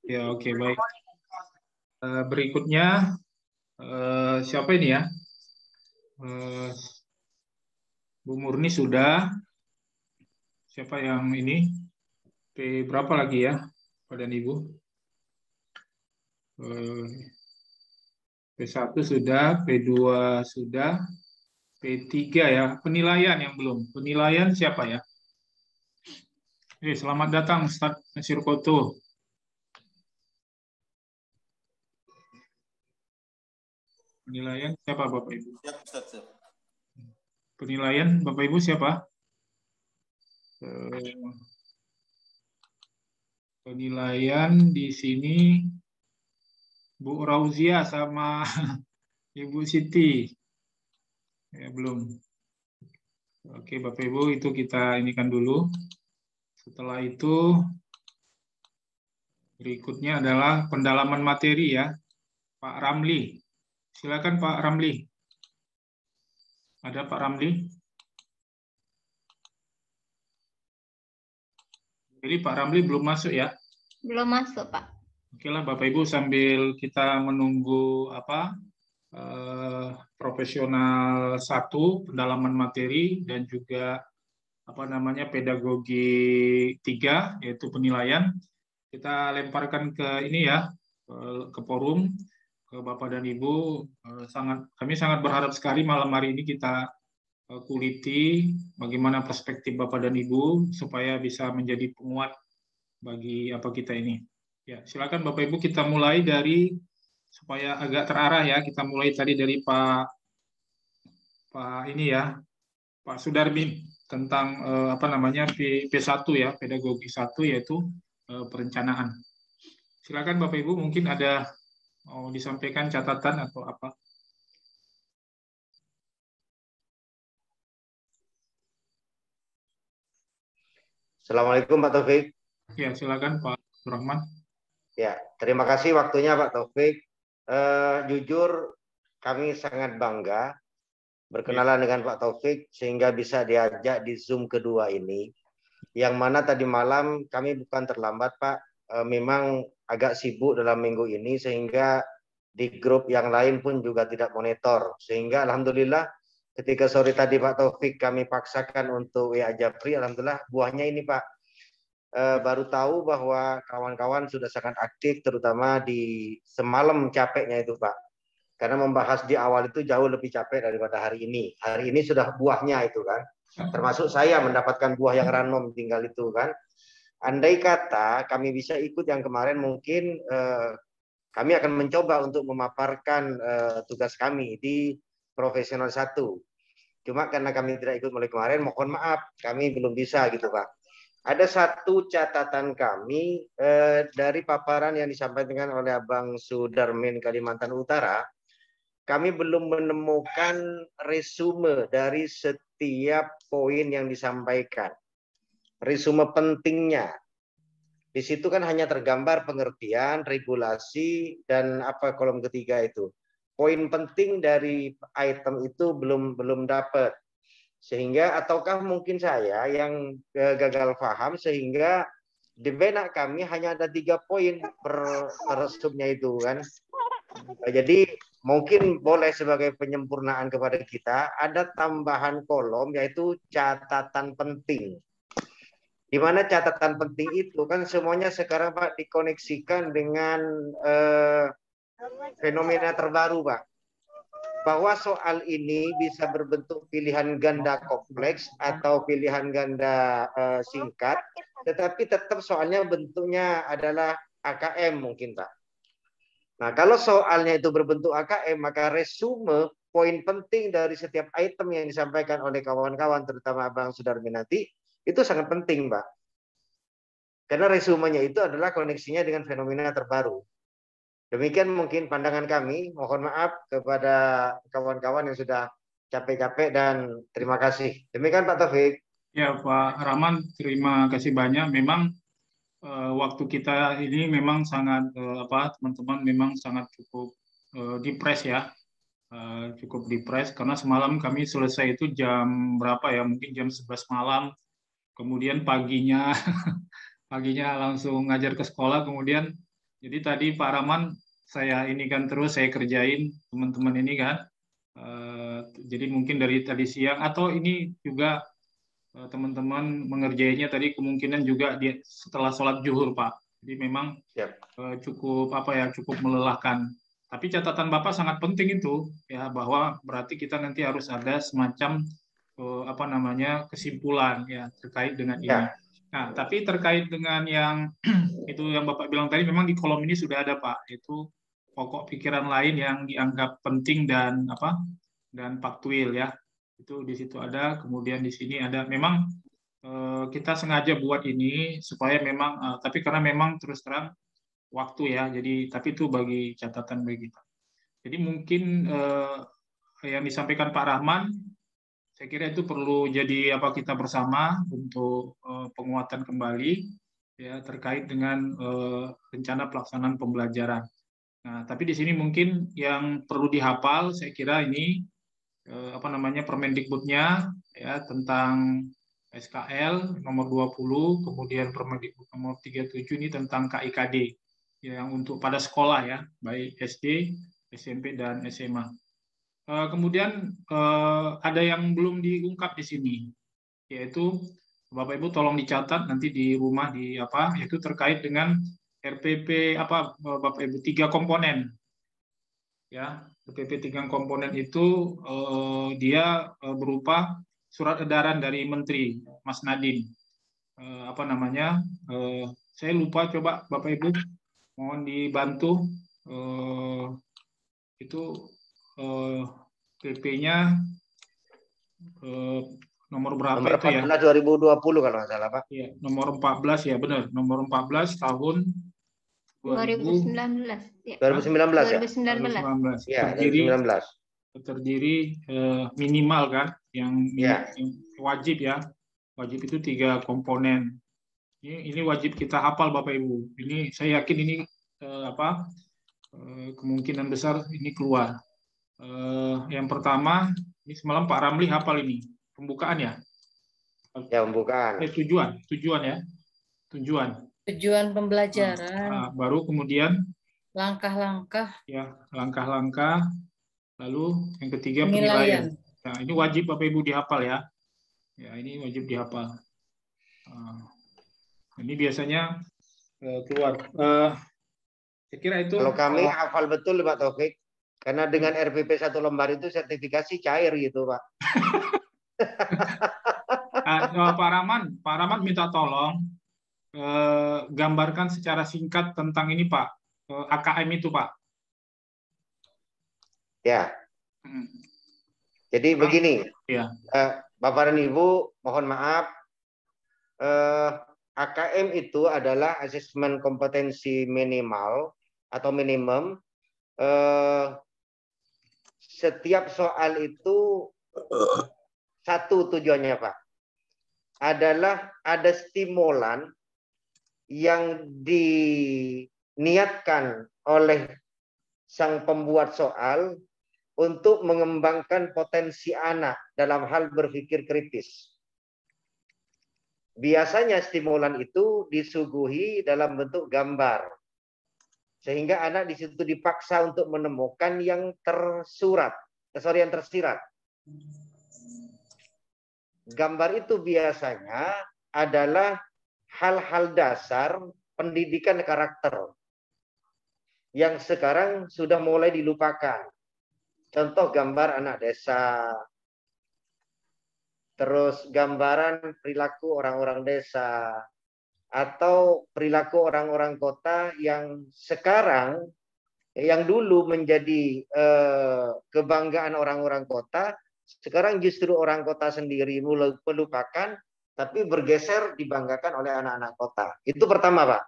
Ya, oke, baik. Berikutnya, siapa ini ya? Eh, Bu Murni sudah. Siapa yang ini? Berapa lagi ya, Pak dan Ibu? P1 sudah, P2 sudah, P3 ya. Penilaian yang belum. Penilaian siapa ya? Selamat datang, Ustadz Nasir Koto. Penilaian siapa, Bapak Ibu? Siap, Ustadz. Penilaian Bapak Ibu siapa? Penilaian di sini Bu Rauzia sama Ibu Siti. Ya, belum. Oke, Bapak Ibu, itu kita inikan dulu. Setelah itu, berikutnya adalah pendalaman materi ya. Pak Ramli. Silakan Pak Ramli. Ada Pak Ramli? Jadi Pak Ramli belum masuk ya? Belum masuk, Pak. Oke lah, Bapak Ibu, sambil kita menunggu profesional 1, pendalaman materi, dan juga pedagogi 3, yaitu penilaian, kita lemparkan ke ini ya, ke forum, ke Bapak dan Ibu. Kami sangat berharap sekali malam hari ini kita kuliti bagaimana perspektif Bapak dan Ibu supaya bisa menjadi penguat bagi kita ini. Ya, silakan Bapak Ibu, kita mulai dari supaya agak terarah ya. Kita mulai tadi dari Pak ini ya, Pak Sudarmin tentang P1 ya, pedagogi 1, yaitu perencanaan. Silakan Bapak Ibu, mungkin ada mau disampaikan catatan atau apa? Assalamualaikum Pak Taufik. Ya, silakan Pak Rahman. Ya, terima kasih waktunya Pak Taufik. Jujur kami sangat bangga berkenalan dengan Pak Taufik sehingga bisa diajak di Zoom kedua ini. Yang mana tadi malam kami bukan terlambat Pak, memang agak sibuk dalam minggu ini sehingga di grup yang lain pun juga tidak monitor. Sehingga alhamdulillah ketika sore tadi Pak Taufik kami paksakan untuk WA Japri, alhamdulillah buahnya ini Pak. Baru tahu bahwa kawan-kawan sudah sangat aktif, terutama di semalam capeknya itu Pak. Karena membahas di awal itu jauh lebih capek daripada hari ini. Hari ini sudah buahnya itu kan. Termasuk saya mendapatkan buah yang random tinggal itu kan. Andai kata kami bisa ikut yang kemarin, mungkin kami akan mencoba untuk memaparkan tugas kami di profesional 1. Cuma karena kami tidak ikut mulai kemarin, mohon maaf, kami belum bisa gitu Pak. Ada satu catatan kami dari paparan yang disampaikan oleh Abang Sudarmin Kalimantan Utara. Kami belum menemukan resume dari setiap poin yang disampaikan. Resume pentingnya. Di situ kan hanya tergambar pengertian, regulasi, dan apa kolom ketiga itu. Poin penting dari item itu belum dapat. Sehingga ataukah mungkin saya yang gagal paham sehingga di benak kami hanya ada 3 poin per resumnya itu kan. Jadi mungkin boleh sebagai penyempurnaan kepada kita ada tambahan kolom yaitu catatan penting. Di mana catatan penting itu kan semuanya sekarang Pak dikoneksikan dengan fenomena terbaru Pak. Bahwa soal ini bisa berbentuk pilihan ganda kompleks atau pilihan ganda singkat, tetapi tetap soalnya bentuknya adalah AKM mungkin Pak. Nah, kalau soalnya itu berbentuk AKM, maka resume poin penting dari setiap item yang disampaikan oleh kawan-kawan, terutama Abang Sudarmin nanti, itu sangat penting, Pak. Karena resumenya itu adalah koneksinya dengan fenomena terbaru. Demikian mungkin pandangan kami. Mohon maaf kepada kawan-kawan yang sudah capek-capek dan terima kasih. Demikian Pak Taufik. Ya Pak Rahman, terima kasih banyak. Memang waktu kita ini memang sangat teman-teman memang sangat cukup depres ya. Cukup depres karena semalam kami selesai itu jam berapa ya, mungkin jam 11 malam, kemudian paginya langsung ngajar ke sekolah, kemudian Jadi tadi Pak Rahman saya ini kan terus saya kerjain teman-teman ini kan. Jadi mungkin dari tadi siang atau ini juga teman-teman mengerjainya tadi kemungkinan juga setelah sholat zuhur Pak. Jadi memang Siap. cukup apa ya cukup melelahkan. Tapi catatan Bapak sangat penting itu ya bahwa berarti kita nanti harus ada semacam apa namanya kesimpulan ya terkait dengan ini. Ya. Nah, tapi terkait dengan yang itu yang Bapak bilang tadi memang di kolom ini sudah ada Pak, itu pokok pikiran lain yang dianggap penting dan apa dan faktuil ya. Itu di situ ada, kemudian di sini ada. Memang kita sengaja buat ini supaya memang tapi karena memang terus terang waktu ya. Jadi tapi itu bagi catatan bagi kita. Jadi mungkin yang disampaikan Pak Rahman saya kira itu perlu jadi apa kita bersama untuk penguatan kembali ya terkait dengan rencana pelaksanaan pembelajaran. Nah, tapi di sini mungkin yang perlu dihafal saya kira ini apa namanya Permendikbudnya ya tentang SKL nomor 20, kemudian Permendikbud nomor 37 ini tentang KIKD yang untuk pada sekolah ya, baik SD, SMP dan SMA. Kemudian ada yang belum diungkap di sini, yaitu Bapak Ibu tolong dicatat nanti di rumah di apa, yaitu terkait dengan RPP apa Bapak Ibu 3 komponen, ya RPP 3 komponen itu dia berupa surat edaran dari Menteri Mas Nadiem, apa namanya, saya lupa coba Bapak Ibu mohon dibantu itu PP-nya nomor berapa Nomor itu ya? 14 2020 kalau nggak salah, Pak. Ya, nomor 14 ya benar, nomor 14 tahun 2019 ya. 2019 ya? 2019. Iya, terdiri 2019. terdiri minimal kan yang Ya. wajib ya. Wajib itu 3 komponen. Ini wajib kita hafal Bapak Ibu. Ini saya yakin ini apa kemungkinan besar ini keluar. Yang pertama, ini semalam Pak Ramli hafal ini, pembukaan ya? Ya, pembukaan. Tujuan ya, tujuan. Tujuan pembelajaran. Nah, baru kemudian Langkah-langkah. Ya, langkah-langkah. Lalu yang ketiga penilaian. Nah, ini wajib Bapak Ibu dihafal ya. Ya, ini wajib dihafal. Ini biasanya keluar. Saya kira itu. Kalau kami hafal betul Pak Taufik. Karena dengan RPP 1 lembar itu sertifikasi cair gitu, Pak. Pak Rahman minta tolong gambarkan secara singkat tentang ini Pak, AKM itu Pak. Ya. Jadi begini, ya. Bapak dan Ibu, mohon maaf, AKM itu adalah asesmen kompetensi minimal atau minimum. Setiap soal itu satu tujuannya Pak, adalah ada stimulan yang diniatkan oleh sang pembuat soal untuk mengembangkan potensi anak dalam hal berpikir kritis. Biasanya stimulan itu disuguhi dalam bentuk gambar. Sehingga anak di situ dipaksa untuk menemukan yang yang tersirat. Gambar itu biasanya adalah hal-hal dasar pendidikan karakter yang sekarang sudah mulai dilupakan. Contoh gambar anak desa, terus gambaran perilaku orang-orang desa, atau perilaku orang-orang kota yang sekarang, yang dulu menjadi kebanggaan orang-orang kota, sekarang justru orang kota sendiri mulai melupakan, tapi bergeser dibanggakan oleh anak-anak kota. Itu pertama, Pak.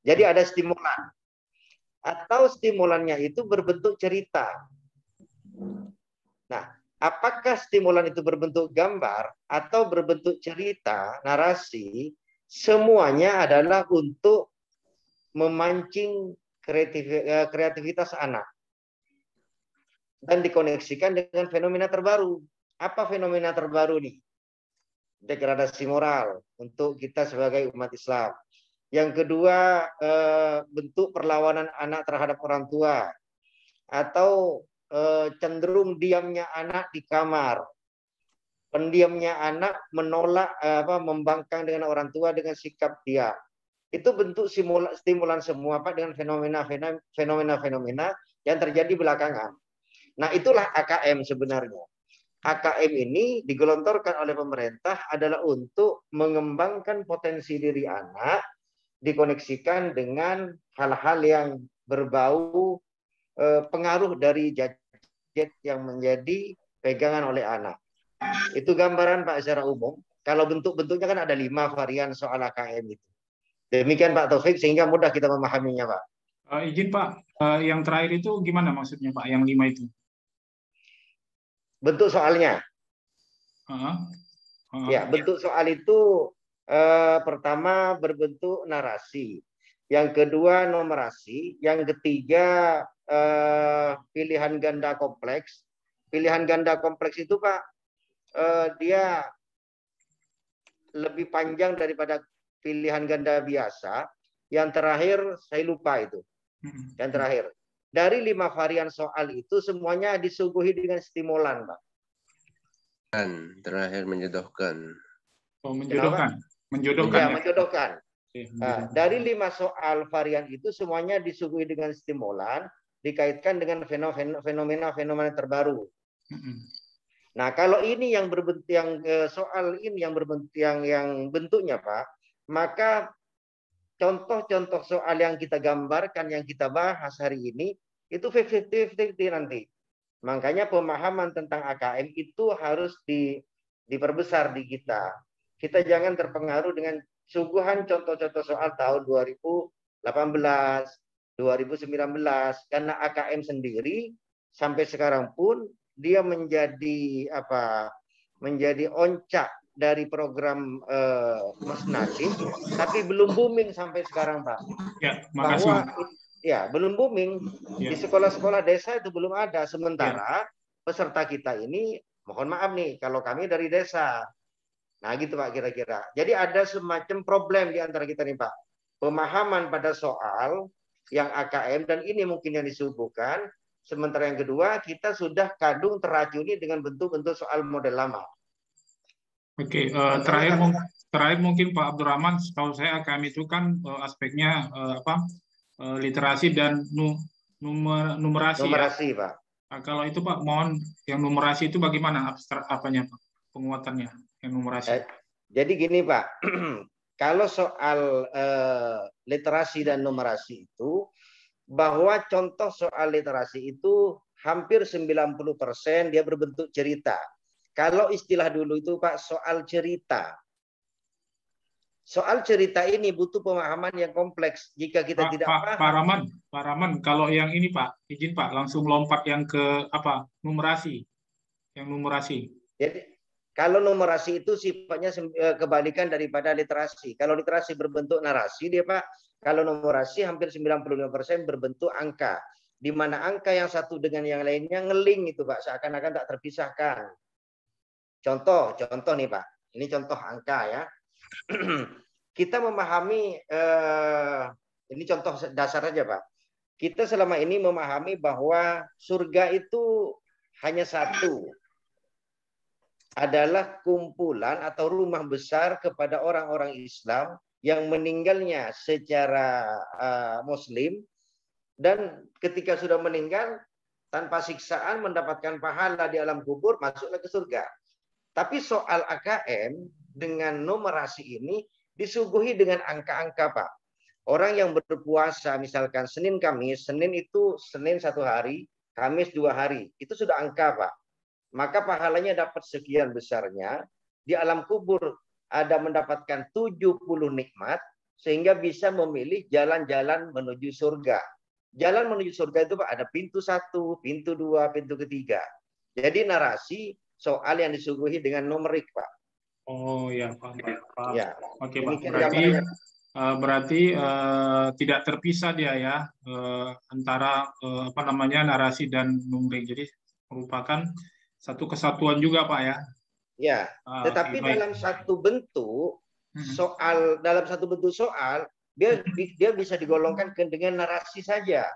Jadi ada stimulan. Atau stimulannya itu berbentuk cerita. Nah, apakah stimulan itu berbentuk gambar atau berbentuk cerita, narasi, semuanya adalah untuk memancing kreativitas anak. Dan dikoneksikan dengan fenomena terbaru. Apa fenomena terbaru nih? Degradasi moral untuk kita sebagai umat Islam. Yang kedua, bentuk perlawanan anak terhadap orang tua, atau cenderung diamnya anak di kamar, pendiamnya anak menolak membangkang dengan orang tua dengan sikap diam. Itu bentuk stimulan semua Pak dengan fenomena-fenomena yang terjadi belakangan. Nah, itulah AKM sebenarnya. AKM ini digelontorkan oleh pemerintah adalah untuk mengembangkan potensi diri anak, dikoneksikan dengan hal-hal yang berbau pengaruh dari gadget yang menjadi pegangan oleh anak. Itu gambaran Pak secara umum. Kalau bentuk-bentuknya kan ada 5 varian soal AKM itu. Demikian Pak Taufik, sehingga mudah kita memahaminya Pak. Izin Pak, yang terakhir itu gimana maksudnya Pak, yang 5 itu? Bentuk soalnya. Ya, bentuk soal itu pertama berbentuk narasi, yang kedua numerasi, yang ketiga pilihan ganda kompleks. Pilihan ganda kompleks itu Pak, dia lebih panjang daripada pilihan ganda biasa. Yang terakhir saya lupa itu. Yang terakhir. Dari 5 varian soal itu semuanya disuguhi dengan stimulan, Pak. Dan terakhir menjodohkan. Oh, menjodohkan. Menjodohkan. Ya, menjodohkan. Nah, dari 5 soal varian itu semuanya disuguhi dengan stimulan, dikaitkan dengan fenomena-fenomena terbaru. Nah, kalau ini yang berbentuk soal ini yang berbentuk yang bentuknya Pak, maka contoh-contoh soal yang kita gambarkan, yang kita bahas hari ini itu 50-50 nanti. Makanya pemahaman tentang AKM itu harus diperbesar di kita. Kita jangan terpengaruh dengan suguhan contoh-contoh soal tahun 2018, 2019, karena AKM sendiri sampai sekarang pun dia menjadi menjadi oncak dari program Mas Nadiem, tapi belum booming sampai sekarang Pak. Ya, makasih. Belum booming. Di sekolah-sekolah desa itu belum ada. Sementara peserta kita ini, mohon maaf nih, kalau kami dari desa. Nah gitu Pak kira-kira. Jadi ada semacam problem di antara kita nih Pak. Pemahaman pada soal yang AKM, dan ini mungkin yang disuguhkan. Sementara yang kedua, kita sudah kadung teracuni dengan bentuk-bentuk soal model lama. Oke, terakhir mungkin Pak Abdurrahman, setahu saya AKM itu kan aspeknya literasi dan numerasi. Numerasi, ya? Pak. Nah, kalau itu Pak, mohon yang numerasi itu bagaimana apanya Pak, penguatannya yang numerasi? Jadi gini Pak, kalau soal literasi dan numerasi itu, bahwa contoh soal literasi itu hampir 90% dia berbentuk cerita. Kalau istilah dulu itu Pak, soal cerita. Soal cerita ini butuh pemahaman yang kompleks. Jika kita tidak paham. Pak Rahman, kalau yang ini Pak, izin Pak, langsung lompat yang ke numerasi. Yang numerasi. Jadi kalau numerasi itu sifatnya kebalikan daripada literasi. Kalau literasi berbentuk narasi dia Pak, kalau numerasi hampir 95% berbentuk angka. Di mana angka yang satu dengan yang lainnya ngeling itu Pak, seakan-akan tak terpisahkan. Contoh nih Pak, ini contoh angka ya. Kita memahami, ini contoh dasar aja Pak. Kita selama ini memahami bahwa surga itu hanya satu. Adalah kumpulan atau rumah besar kepada orang-orang Islam yang meninggalnya secara Muslim, dan ketika sudah meninggal tanpa siksaan mendapatkan pahala di alam kubur, masuklah ke surga. Tapi soal AKM dengan numerasi ini disuguhi dengan angka-angka Pak. Orang yang berpuasa misalkan Senin Kamis, Senin itu Senin 1 hari, Kamis 2 hari, itu sudah angka Pak. Maka pahalanya dapat sekian besarnya, di alam kubur ada mendapatkan 70 nikmat, sehingga bisa memilih jalan-jalan menuju surga. Jalan menuju surga itu Pak ada pintu 1, pintu 2, pintu ketiga. Jadi narasi soal yang disuguhi dengan numerik Pak. Oh ya Pak. Ya. Oke Pak, berarti tidak terpisah dia ya antara narasi dan numerik. Jadi merupakan satu kesatuan juga Pak ya. Ya, tetapi dalam satu bentuk soal, dia bisa digolongkan dengan narasi saja.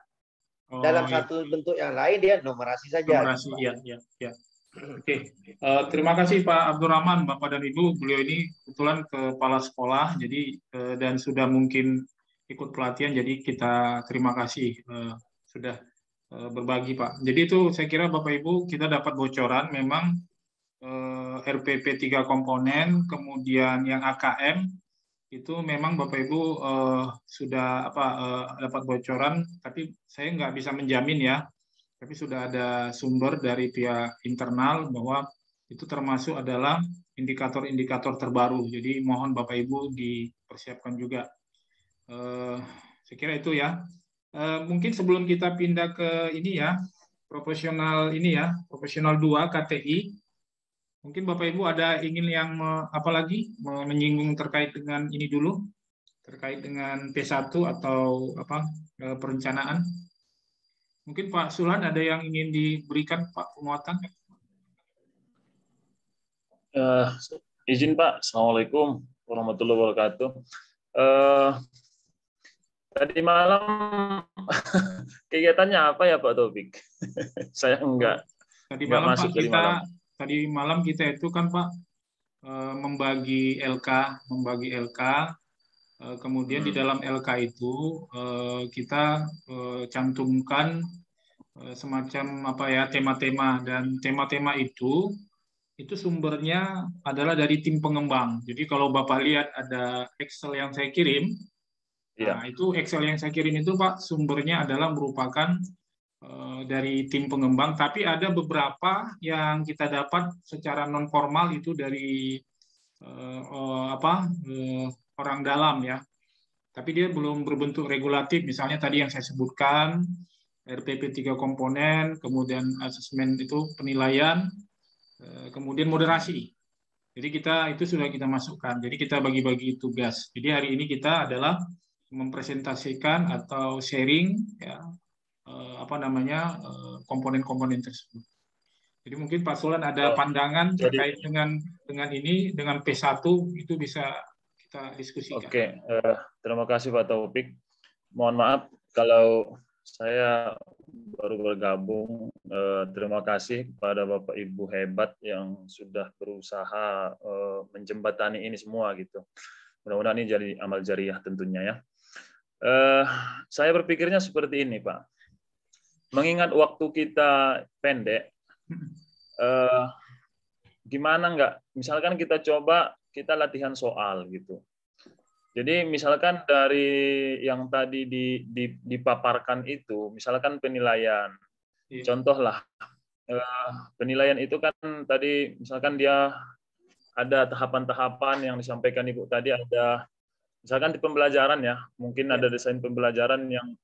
Dalam satu bentuk yang lain dia numerasi saja. Numerasi, ya. Oke, terima kasih Pak Abdurrahman, Bapak dan Ibu. Beliau ini kebetulan kepala sekolah, jadi dan sudah mungkin ikut pelatihan, jadi kita terima kasih sudah berbagi Pak. Jadi itu saya kira Bapak Ibu kita dapat bocoran memang RPP 3 komponen, kemudian yang AKM itu memang Bapak Ibu sudah dapat bocoran, tapi saya nggak bisa menjamin ya. Tapi sudah ada sumber dari pihak internal bahwa itu termasuk adalah indikator-indikator terbaru. Jadi mohon Bapak Ibu dipersiapkan juga. Saya kira itu ya. Mungkin sebelum kita pindah ke ini ya, profesional 2 KTI. Mungkin Bapak Ibu ada ingin yang menyinggung terkait dengan ini dulu, terkait dengan P1 atau perencanaan. Mungkin Pak Sulan ada yang ingin diberikan Pak penguatan? Izin Pak, Assalamualaikum warahmatullahi wabarakatuh. Tadi malam kegiatannya apa ya Pak Taufik? Saya enggak masuk Pak, tadi malam. Tadi malam kita itu kan Pak membagi LK, kemudian di dalam LK itu kita cantumkan semacam tema-tema, dan tema-tema itu sumbernya adalah dari tim pengembang. Jadi kalau Bapak lihat ada Excel yang saya kirim, nah itu Excel yang saya kirim itu Pak sumbernya adalah merupakan dari tim pengembang, tapi ada beberapa yang kita dapat secara non formal itu dari orang dalam ya. Tapi dia belum berbentuk regulatif. Misalnya tadi yang saya sebutkan RPP 3 komponen, kemudian asesmen itu penilaian, kemudian moderasi. Jadi itu sudah kita masukkan. Jadi kita bagi-bagi tugas. Jadi hari ini kita adalah mempresentasikan atau sharing ya komponen-komponen tersebut. Jadi mungkin Pak Sulan ada pandangan terkait dengan ini, dengan P1 itu bisa kita diskusikan. Oke, terima kasih Pak Taufik. Mohon maaf kalau saya baru bergabung. Terima kasih kepada Bapak Ibu hebat yang sudah berusaha menjembatani ini semua gitu. Mudah-mudahan ini jadi amal jariah tentunya ya. Saya berpikirnya seperti ini Pak. Mengingat waktu kita pendek, gimana enggak? Misalkan kita coba kita latihan soal gitu. Jadi misalkan dari yang tadi dipaparkan itu, misalkan penilaian. Contohlah, penilaian itu kan tadi misalkan dia ada tahapan-tahapan yang disampaikan Ibu tadi, ada misalkan di pembelajaran ya, mungkin ada desain pembelajaran yang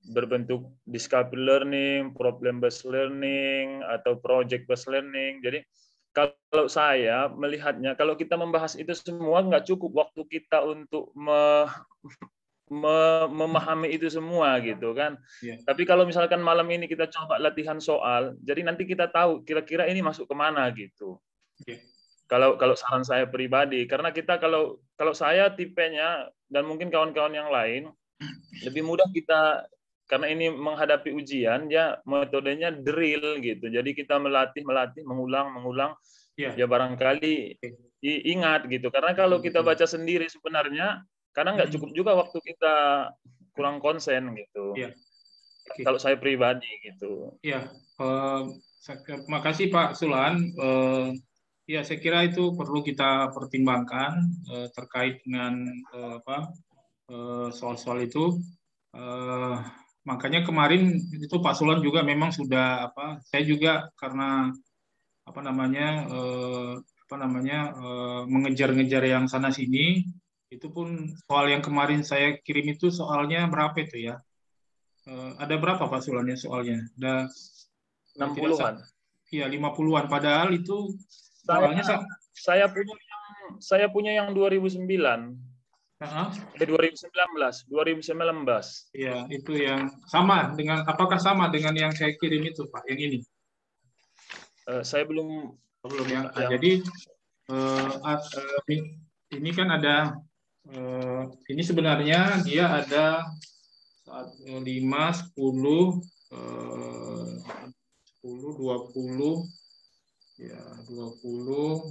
berbentuk discovery learning, problem based learning, atau project based learning. Jadi kalau saya melihatnya, kalau kita membahas itu semua nggak cukup waktu kita untuk memahami itu semua gitu kan. Tapi kalau misalkan malam ini kita coba latihan soal, jadi nanti kita tahu kira-kira ini masuk kemana gitu. Kalau saran saya pribadi, karena kita kalau saya tipenya dan mungkin kawan-kawan yang lain lebih mudah kita, karena ini menghadapi ujian ya metodenya drill gitu. Jadi kita melatih, mengulang. Ya barangkali ingat gitu. Karena kalau kita baca sendiri sebenarnya karena nggak cukup juga waktu kita kurang konsen gitu. Kalau saya pribadi gitu. Terima kasih Pak Sulan. Ya, saya kira itu perlu kita pertimbangkan terkait dengan soal-soal itu. Makanya kemarin itu Pak Sulan juga memang sudah saya juga karena mengejar-ngejar yang sana sini, itu pun soal yang kemarin saya kirim itu soalnya berapa itu ya? Ada berapa Pak Sulannya soalnya? Ada 60-an. Iya, 50-an. Padahal itu soalnya saya punya yang 2009. 2019. Iya, itu yang sama dengan, apakah sama dengan yang saya kirim itu Pak, yang ini? Saya belum ya. Jadi ini kan ada Ini sebenarnya dia ada 5, 10, 20, ya 20,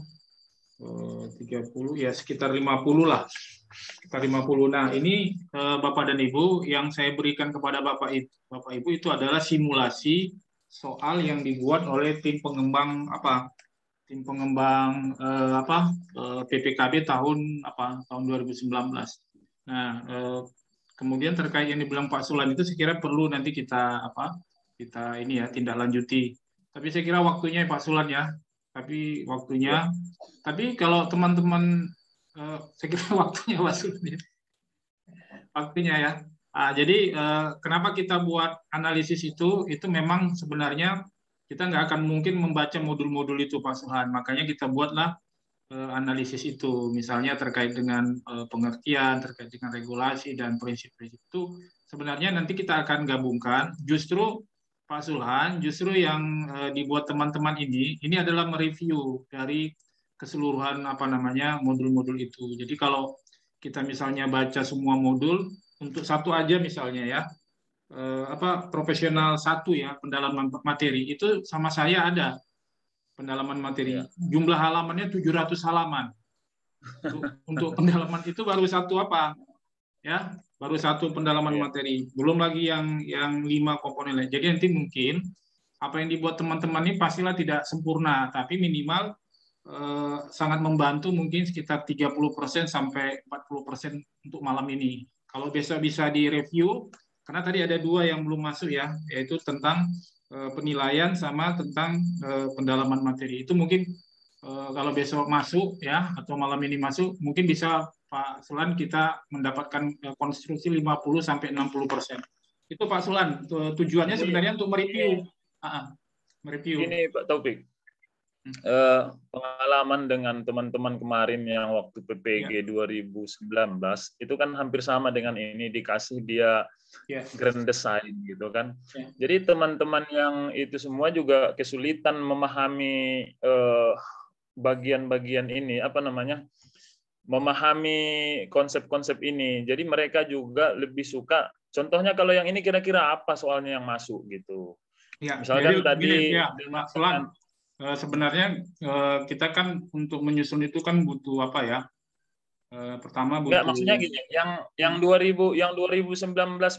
30, ya sekitar 50 lah. Sekitar 50. Nah, ini Bapak dan Ibu, yang saya berikan kepada Bapak Ibu itu adalah simulasi soal yang dibuat oleh tim pengembang PPKB tahun 2019. Nah, kemudian terkait yang dibilang Pak Sulan itu saya kira perlu nanti kita ini ya tindak lanjuti. Tapi saya kira waktunya Pak Sulan ya. Tapi waktunya. Tapi kalau teman-teman saya kira waktunya Pak Sulan. Waktunya ya. Jadi kenapa kita buat analisis itu memang sebenarnya kita nggak akan mungkin membaca modul-modul itu Pak Suhan. Makanya kita buatlah analisis itu, misalnya terkait dengan pengertian, terkait dengan regulasi dan prinsip-prinsip itu sebenarnya nanti kita akan gabungkan. Justru Pak Sulhan, justru yang dibuat teman-teman ini adalah mereview dari keseluruhan modul-modul itu. Jadi kalau kita misalnya baca semua modul untuk satu aja misalnya ya, profesional 1 ya, pendalaman materi itu sama saya ada pendalaman materi. Jumlah halamannya 700 halaman. Untuk pendalaman itu baru satu ya, baru satu pendalaman materi. Belum lagi yang 5 komponen lain. Jadi nanti mungkin apa yang dibuat teman-teman ini pastilah tidak sempurna, tapi minimal sangat membantu, mungkin sekitar 30% sampai 40% untuk malam ini. Kalau besok bisa direview, karena tadi ada 2 yang belum masuk ya, yaitu tentang penilaian sama tentang pendalaman materi. Itu mungkin kalau besok masuk ya, atau malam ini masuk, mungkin bisa Pak Sulan kita mendapatkan konstruksi 50 sampai 60%. Itu Pak Sulan, tujuannya sebenarnya untuk mereview. Mereview. Ini Pak Taufik. Pengalaman dengan teman-teman kemarin yang waktu PPG 2019 itu kan hampir sama dengan ini, dikasih dia grand design gitu kan. Jadi teman-teman yang itu semua juga kesulitan memahami bagian-bagian ini, memahami konsep-konsep ini. Jadi mereka juga lebih suka, contohnya kalau yang ini kira-kira apa soalnya yang masuk gitu. Misalkan jadi, tadi Pak Sulan, sebenarnya kita kan untuk menyusun itu kan butuh pertama butuh. Enggak, maksudnya gini, yang 2019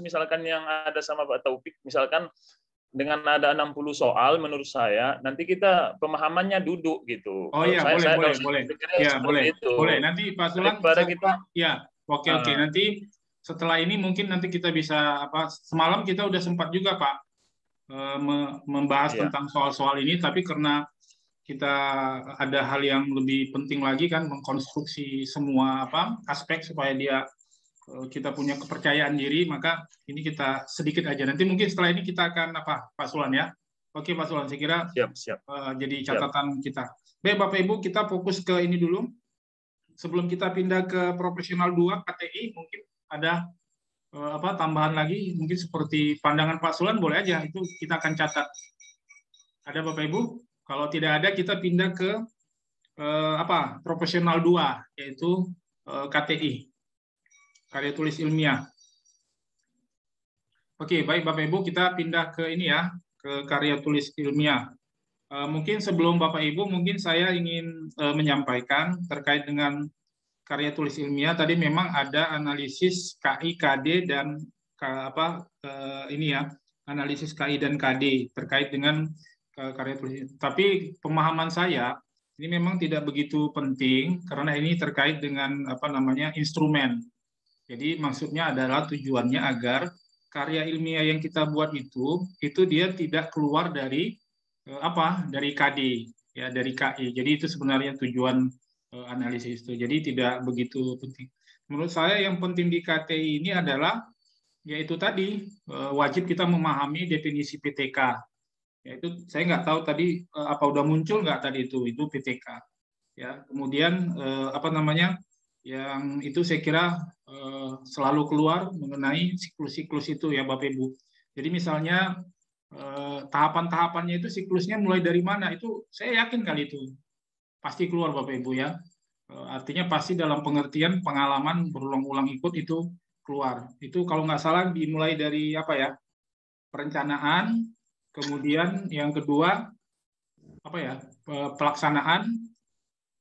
misalkan yang ada sama Pak Taufik, misalkan dengan ada 60 soal, menurut saya nanti kita pemahamannya duduk gitu. Oh iya, boleh. Ya, boleh. Nanti Pak Sulan oke. Nanti setelah ini mungkin nanti kita bisa semalam kita udah sempat juga Pak membahas tentang soal-soal ini, tapi karena kita ada hal yang lebih penting lagi kan, mengkonstruksi semua aspek supaya kita punya kepercayaan diri, maka ini kita sedikit aja. Nanti mungkin setelah ini kita akan Pak Sulan ya. Oke Pak Sulan, saya kira siap. Jadi catatan kita. Baik Bapak Ibu, kita fokus ke ini dulu. Sebelum kita pindah ke profesional 2 KTI, mungkin ada tambahan lagi, mungkin seperti pandangan Pak Sulan, boleh aja, itu kita akan catat. Ada Bapak Ibu? Kalau tidak ada, kita pindah ke profesional 2, yaitu KTI, karya tulis ilmiah. Oke, baik Bapak Ibu, kita pindah ke ini ya, ke karya tulis ilmiah. Mungkin sebelum Bapak Ibu, mungkin saya ingin menyampaikan terkait dengan karya tulis ilmiah. Tadi memang ada analisis KI, KD, dan analisis KI dan KD terkait dengan karya tulis. Tapi pemahaman saya ini memang tidak begitu penting karena ini terkait dengan instrumen. Jadi maksudnya adalah tujuannya agar karya ilmiah yang kita buat itu dia tidak keluar dari KD ya, dari KI. Jadi itu sebenarnya tujuan analisis itu. Jadi tidak begitu penting. Menurut saya yang penting di KTI ini adalah yaitu tadi wajib kita memahami definisi PTK. Yaitu saya nggak tahu tadi apa udah muncul nggak tadi itu PTK. Ya, kemudian yang itu saya kira selalu keluar mengenai siklus-siklus itu ya Bapak Ibu. Jadi misalnya tahapan-tahapannya itu siklusnya mulai dari mana, itu saya yakin kali itu pasti keluar Bapak Ibu ya. Artinya pasti dalam pengertian pengalaman berulang-ulang ikut itu keluar. Itu kalau nggak salah dimulai dari apa ya? Perencanaan, kemudian yang kedua apa ya? Pelaksanaan,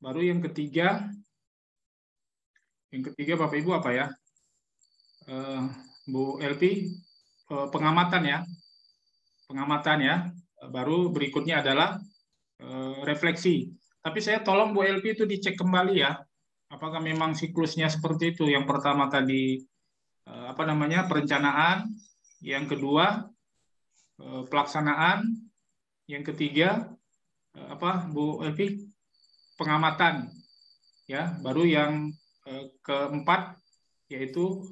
baru yang ketiga Bapak Ibu apa ya? Bu LP, pengamatan ya. Pengamatan ya. Baru berikutnya adalah refleksi. Tapi saya tolong Bu LP itu dicek kembali ya. Apakah memang siklusnya seperti itu? Yang pertama tadi apa namanya? Perencanaan, yang kedua pelaksanaan, yang ketiga apa Bu LP? Pengamatan. Ya, baru yang keempat yaitu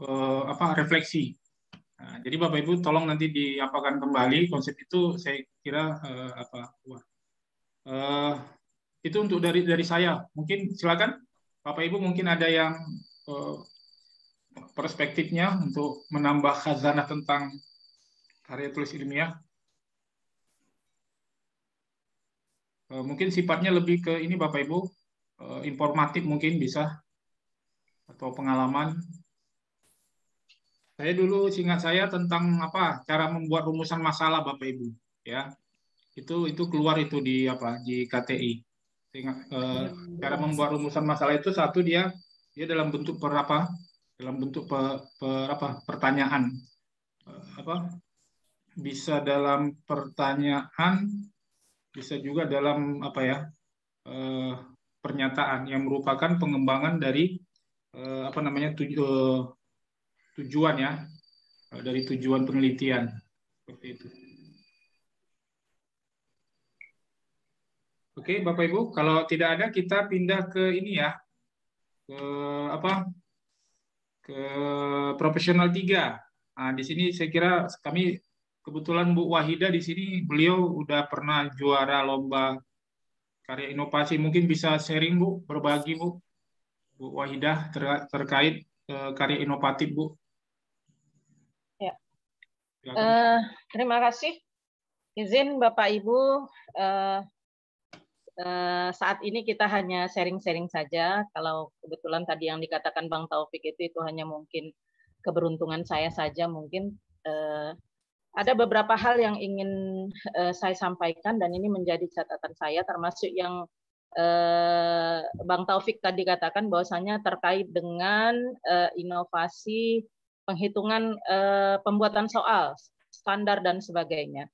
apa? Refleksi. Nah, jadi Bapak Ibu tolong nanti diapakan kembali konsep itu, saya kira itu untuk dari saya. Mungkin silakan Bapak Ibu, mungkin ada yang perspektifnya untuk menambah khazanah tentang karya tulis ilmiah. Mungkin sifatnya lebih ke ini Bapak Ibu, informatif mungkin bisa, atau pengalaman. Saya dulu seingat saya tentang apa cara membuat rumusan masalah Bapak Ibu, ya. Itu keluar itu di apa di KTI. Cara membuat rumusan masalah itu satu dia dalam bentuk dalam bentuk pertanyaan, bisa dalam pertanyaan, bisa juga dalam apa ya pernyataan yang merupakan pengembangan dari apa namanya tujuan ya, dari tujuan penelitian seperti itu. Oke, Bapak Ibu, kalau tidak ada kita pindah ke ini ya, ke apa? Ke profesional 3. Nah, di sini saya kira kami kebetulan Bu Wahida di sini, beliau udah pernah juara lomba karya inovasi. Mungkin bisa sharing Bu, berbagi Bu Wahida terkait karya inovatif Bu. Ya. Terima kasih. Izin Bapak Ibu, saat ini kita hanya sharing-sharing saja. Kalau kebetulan tadi yang dikatakan Bang Taufik itu hanya mungkin keberuntungan saya saja. Mungkin ada beberapa hal yang ingin saya sampaikan dan ini menjadi catatan saya, termasuk yang Bang Taufik tadi katakan bahwasanya terkait dengan inovasi penghitungan pembuatan soal, standar dan sebagainya.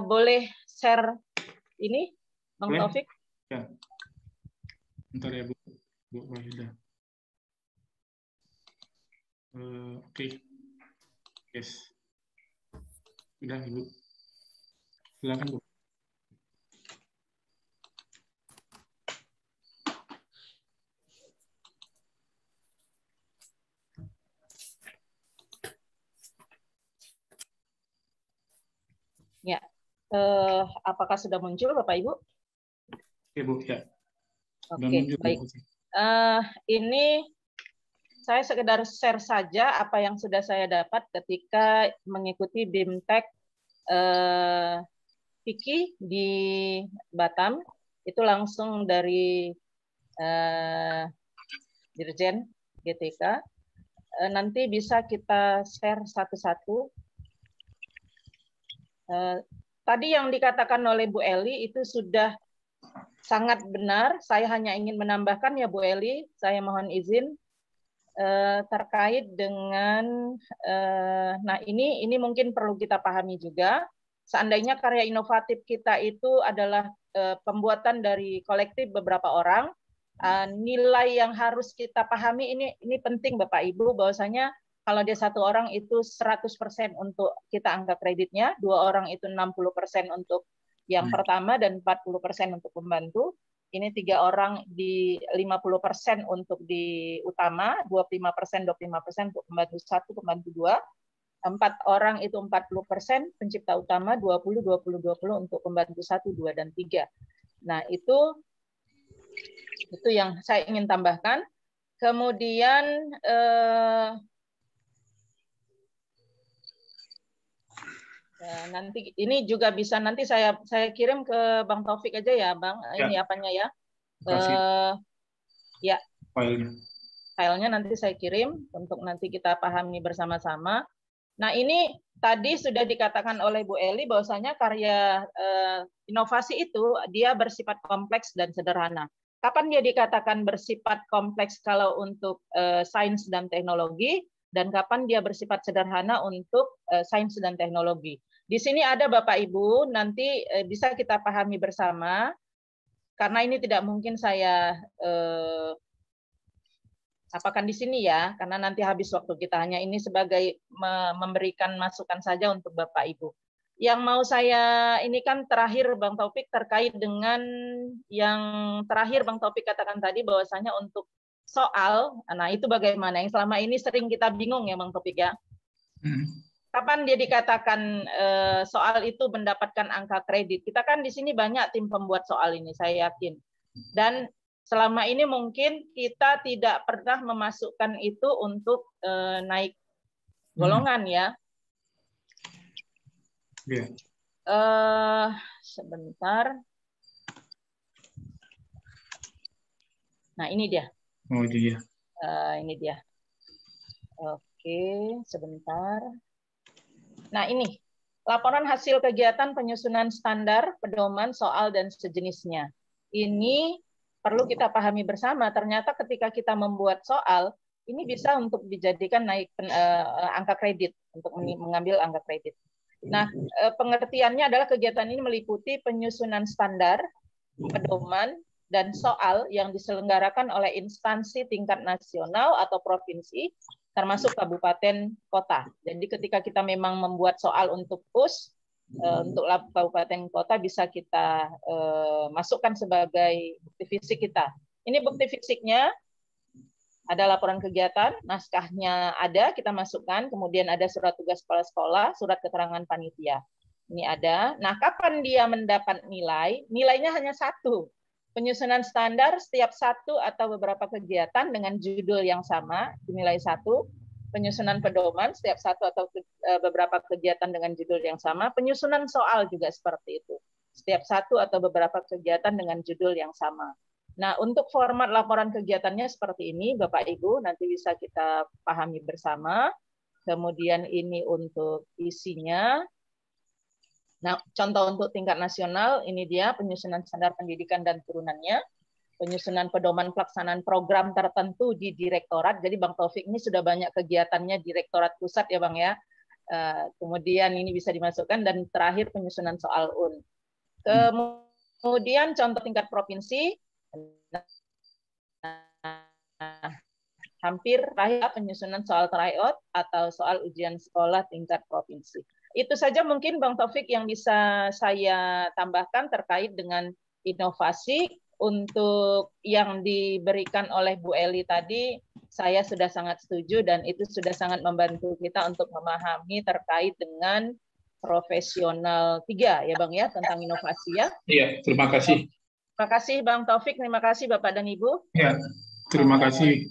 Boleh share ini, Bang Taufik? Ya. Bentar ya, Bu Wahida. Oke. Yes. Sudah, Ibu. Silakan, Bu. Ya. Apakah sudah muncul, Bapak Ibu? Oke, Bu, ya. Oke, baik. Ini saya sekedar share saja apa yang sudah saya dapat ketika mengikuti BIMTEK Fikih di Batam. Itu langsung dari Dirjen GTK. Nanti bisa kita share satu-satu. Tadi yang dikatakan oleh Bu Eli itu sudah sangat benar. Saya hanya ingin menambahkan ya Bu Eli, saya mohon izin terkait dengan nah ini mungkin perlu kita pahami juga. Seandainya karya inovatif kita itu adalah pembuatan dari kolektif beberapa orang, nilai yang harus kita pahami ini penting Bapak Ibu, bahwasanya kalau dia satu orang itu 100% untuk kita angka kreditnya, 2 orang itu 60% untuk yang pertama dan 40% untuk pembantu. Ini 3 orang di 50% untuk di utama, 25% untuk pembantu 1, pembantu 2. 4 orang itu 40%, pencipta utama 20 untuk pembantu 1, 2 dan 3. Nah, itu yang saya ingin tambahkan. Kemudian nanti ini juga bisa nanti saya kirim ke Bang Taufik aja ya, Bang. Ya. Ini apanya ya? Ya. Filenya. Filenya nanti saya kirim untuk nanti kita pahami bersama-sama. Nah, ini tadi sudah dikatakan oleh Bu Eli bahwasanya karya inovasi itu dia bersifat kompleks dan sederhana. Kapan dia dikatakan bersifat kompleks kalau untuk sains dan teknologi, dan kapan dia bersifat sederhana untuk sains dan teknologi. Di sini ada Bapak Ibu, nanti bisa kita pahami bersama, karena ini tidak mungkin saya apakan di sini ya, karena nanti habis waktu kita. Hanya ini sebagai memberikan masukan saja untuk Bapak Ibu. Yang mau saya ini kan terakhir Bang Taufik terkait dengan yang terakhir Bang Taufik katakan tadi bahwasanya untuk soal, nah itu bagaimana yang selama ini sering kita bingung ya Bang Taufik ya. Kapan dia dikatakan soal itu mendapatkan angka kredit? Kita kan di sini banyak tim pembuat soal ini, saya yakin. Dan selama ini mungkin kita tidak pernah memasukkan itu untuk naik golongan ya. Sebentar. Nah ini dia. Oh dia. Ini dia. Oke, sebentar. Nah ini laporan hasil kegiatan penyusunan standar, pedoman, soal dan sejenisnya. Ini perlu kita pahami bersama, ternyata ketika kita membuat soal, ini bisa untuk dijadikan naik angka kredit, untuk mengambil angka kredit. Nah, pengertiannya adalah kegiatan ini meliputi penyusunan standar, pedoman, dan soal yang diselenggarakan oleh instansi tingkat nasional atau provinsi, termasuk kabupaten kota. Jadi ketika kita memang membuat soal untuk PUS, untuk kabupaten kota bisa kita masukkan sebagai bukti fisik kita. Ini bukti fisiknya, ada laporan kegiatan, naskahnya ada, kita masukkan, kemudian ada surat tugas kepala sekolah, surat keterangan panitia. Ini ada. Nah, kapan dia mendapat nilai? Nilainya hanya satu. Penyusunan standar setiap satu atau beberapa kegiatan dengan judul yang sama, dinilai satu. Penyusunan pedoman setiap satu atau beberapa kegiatan dengan judul yang sama. Penyusunan soal juga seperti itu. Setiap satu atau beberapa kegiatan dengan judul yang sama. Nah, untuk format laporan kegiatannya seperti ini, Bapak Ibu, nanti bisa kita pahami bersama. Kemudian ini untuk isinya. Nah, contoh untuk tingkat nasional, ini dia penyusunan standar pendidikan dan turunannya. Penyusunan pedoman pelaksanaan program tertentu di direktorat. Jadi Bang Taufik ini sudah banyak kegiatannya direktorat pusat ya Bang ya. Kemudian ini bisa dimasukkan, dan terakhir penyusunan soal UN. Kemudian contoh tingkat provinsi, hampir terakhir penyusunan soal tryout atau soal ujian sekolah tingkat provinsi. Itu saja mungkin Bang Taufik yang bisa saya tambahkan terkait dengan inovasi. Untuk yang diberikan oleh Bu Eli tadi, saya sudah sangat setuju dan itu sudah sangat membantu kita untuk memahami terkait dengan profesional 3 ya Bang ya, tentang inovasi ya. Iya, terima kasih. Terima kasih Bang Taufik, terima kasih Bapak dan Ibu. Ya, terima kasih.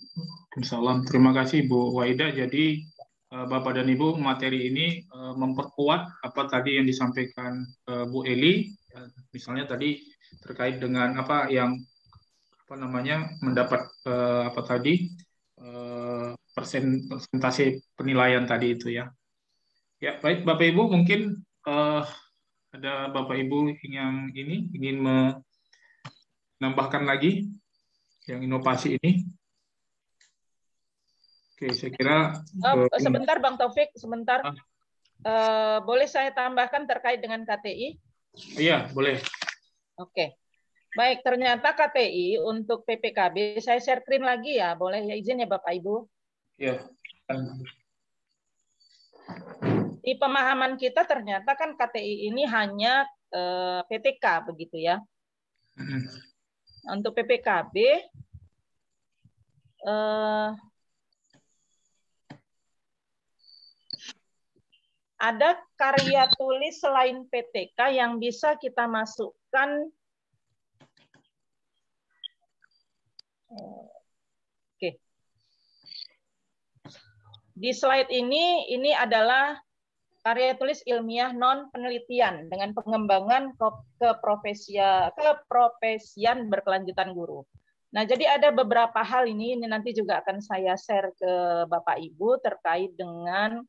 Insyaallah. Terima kasih Bu Waida. Jadi Bapak dan Ibu, materi ini memperkuat apa tadi yang disampaikan Bu Eli. Misalnya tadi terkait dengan apa yang mendapat apa tadi persentase penilaian tadi itu ya. Ya, baik Bapak Ibu, mungkin ada Bapak Ibu yang ini ingin menambahkan lagi yang inovasi ini. Oke, saya kira sebentar Bang Taufik, sebentar. Boleh saya tambahkan terkait dengan KTI? Iya, boleh. Oke. Baik, ternyata KTI untuk PPKB, saya share screen lagi ya, boleh ya, izin ya Bapak Ibu? Iya. Di pemahaman kita ternyata kan KTI ini hanya PTK begitu ya. Untuk PPKB ada karya tulis selain PTK yang bisa kita masukkan. Oke. Di slide ini adalah karya tulis ilmiah non penelitian dengan pengembangan keprofesian berkelanjutan guru. Nah, jadi ada beberapa hal ini nanti juga akan saya share ke Bapak Ibu terkait dengan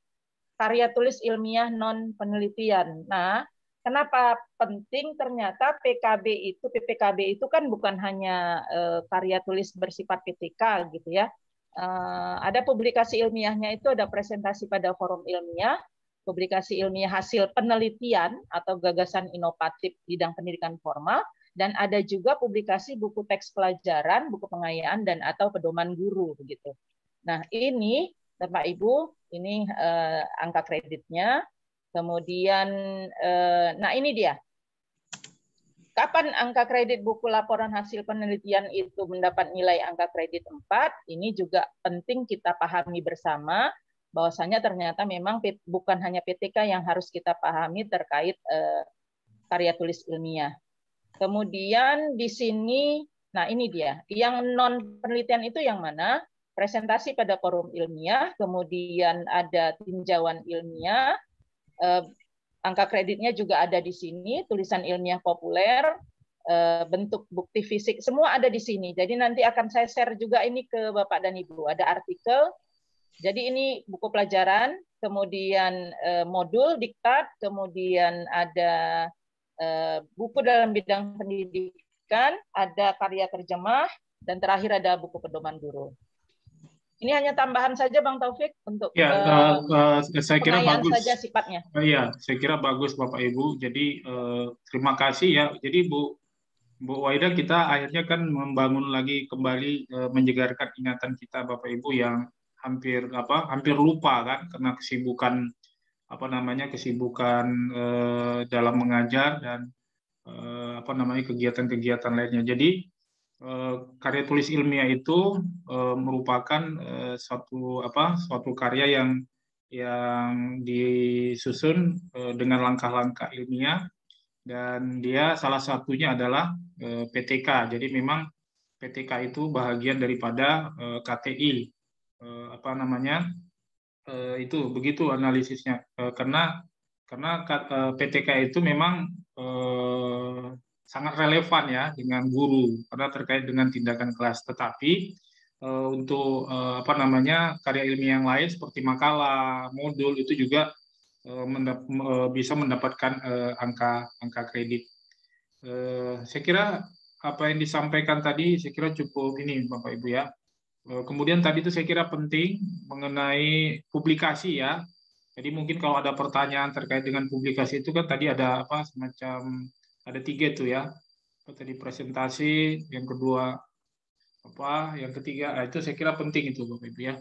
karya tulis ilmiah non penelitian. Nah, kenapa penting? Ternyata PPKB itu kan bukan hanya karya tulis bersifat PTK gitu ya. Ada publikasi ilmiahnya, itu ada presentasi pada forum ilmiah, publikasi ilmiah hasil penelitian atau gagasan inovatif bidang pendidikan formal, dan ada juga publikasi buku teks pelajaran, buku pengayaan, dan atau pedoman guru begitu. Nah, ini Bapak Ibu, ini angka kreditnya. Kemudian, nah ini dia. Kapan angka kredit buku laporan hasil penelitian itu mendapat nilai angka kredit 4? Ini juga penting kita pahami bersama, bahwasanya ternyata memang bukan hanya PTK yang harus kita pahami terkait karya tulis ilmiah. Kemudian di sini, nah ini dia, yang non penelitian itu yang mana? Presentasi pada forum ilmiah, kemudian ada tinjauan ilmiah, angka kreditnya juga ada di sini, tulisan ilmiah populer, bentuk bukti fisik, semua ada di sini. Jadi nanti akan saya share juga ini ke Bapak dan Ibu, ada artikel. Jadi ini buku pelajaran, kemudian modul diktat, kemudian ada buku dalam bidang pendidikan, ada karya terjemah, dan terakhir ada buku pedoman guru. Ini hanya tambahan saja Bang Taufik untuk saya kira bagus saja sifatnya. Iya, saya kira bagus Bapak Ibu. Jadi terima kasih ya. Jadi Bu Wahida, kita akhirnya kan membangun lagi kembali, menyegarkan ingatan kita Bapak Ibu yang hampir lupa kan karena kesibukan kesibukan dalam mengajar dan kegiatan-kegiatan lainnya. Jadi karya tulis ilmiah itu merupakan suatu karya yang disusun dengan langkah-langkah ilmiah, dan dia salah satunya adalah PTK. Jadi memang PTK itu bagian daripada KTI. Itu begitu analisisnya, karena PTK itu memang sangat relevan ya dengan guru karena terkait dengan tindakan kelas. Tetapi untuk karya ilmiah yang lain seperti makalah, modul itu juga bisa mendapatkan angka kredit. Saya kira apa yang disampaikan tadi saya kira cukup ini Bapak Ibu ya. Kemudian tadi itu saya kira penting mengenai publikasi ya. Jadi mungkin kalau ada pertanyaan terkait dengan publikasi itu kan tadi ada semacam ada 3 tuh ya. Tadi presentasi, yang kedua yang ketiga, itu saya kira penting itu Bapak Ibu ya.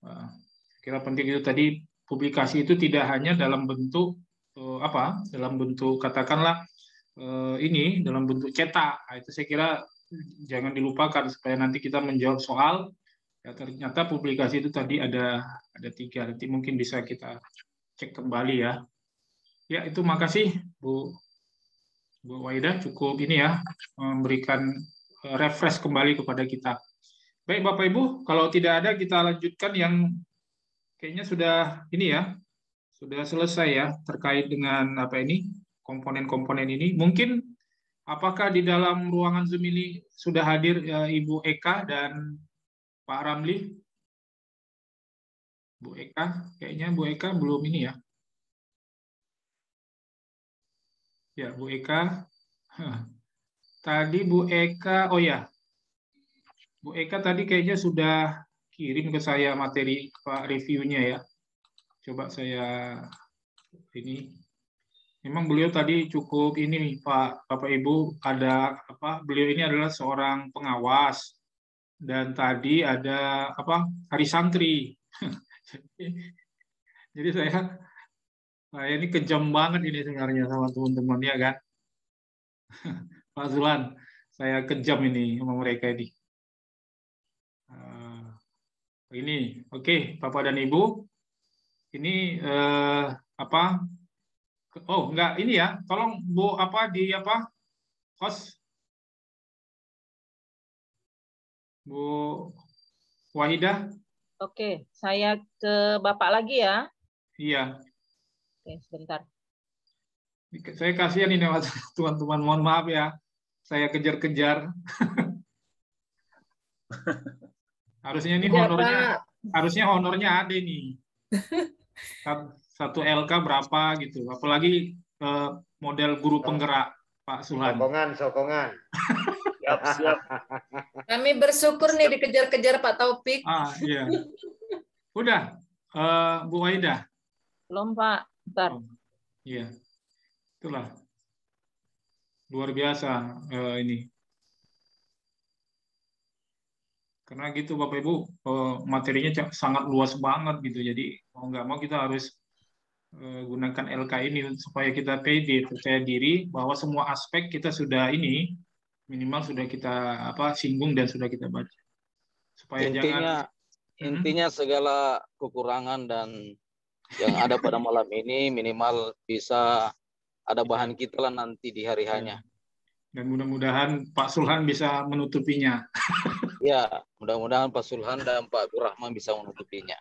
Saya kira penting itu tadi, publikasi itu tidak hanya dalam bentuk dalam bentuk katakanlah dalam bentuk cetak. Itu saya kira jangan dilupakan supaya nanti kita menjawab soal ya, ternyata publikasi itu tadi ada 3. Nanti mungkin bisa kita cek kembali ya. Ya, itu makasih Bu Wahida, cukup ini ya memberikan refresh kembali kepada kita. Baik Bapak Ibu, kalau tidak ada kita lanjutkan yang kayaknya sudah ini ya, sudah selesai ya terkait dengan komponen-komponen ini. Mungkin apakah di dalam ruangan Zoom ini sudah hadir Ibu Eka dan Pak Ramli? Bu Eka, kayaknya Bu Eka belum ini ya. Ya, Bu Eka. Tadi Bu Eka, oh ya. Bu Eka tadi kayaknya sudah kirim ke saya materi reviewnya ya. Coba saya ini. Memang beliau tadi cukup ini Bapak Ibu, ada beliau ini adalah seorang pengawas dan tadi ada hari santri. Jadi saya ini kejam banget ini sebenarnya sama teman-teman ya kan. Pak Zulan, saya kejam ini sama mereka ini. Ini oke, Bapak dan Ibu. Ini oh enggak ini ya, tolong Bu host Bu Wahida. Oke, saya ke Bapak lagi ya. Iya. Oke, sebentar. Saya kasihan ini teman-teman, mohon maaf ya. Saya kejar-kejar. Harusnya ini Ya, honornya, Pak. harusnya honornya ada nih. Satu LK berapa gitu. Apalagi model guru penggerak Pak Suhan. Sokongan. Siap. Kami bersyukur nih dikejar-kejar Pak Taufik. Iya. Udah, Bu Waidah. Belum, Pak. Bentar. Iya. Itulah. Luar biasa ini. Karena gitu Bapak Ibu, materinya sangat luas banget gitu. Jadi mau nggak mau kita harus gunakan LK ini supaya kita pede, percaya diri bahwa semua aspek kita sudah ini minimal sudah kita singgung dan sudah kita baca. Supaya intinya segala kekurangan dan yang ada pada malam ini minimal bisa ada bahan kita lah nanti di hari hanya. Dan mudah-mudahan Pak Sulhan bisa menutupinya. Ya, mudah-mudahan Pak Sulhan dan Pak Abdurrahman bisa menutupinya.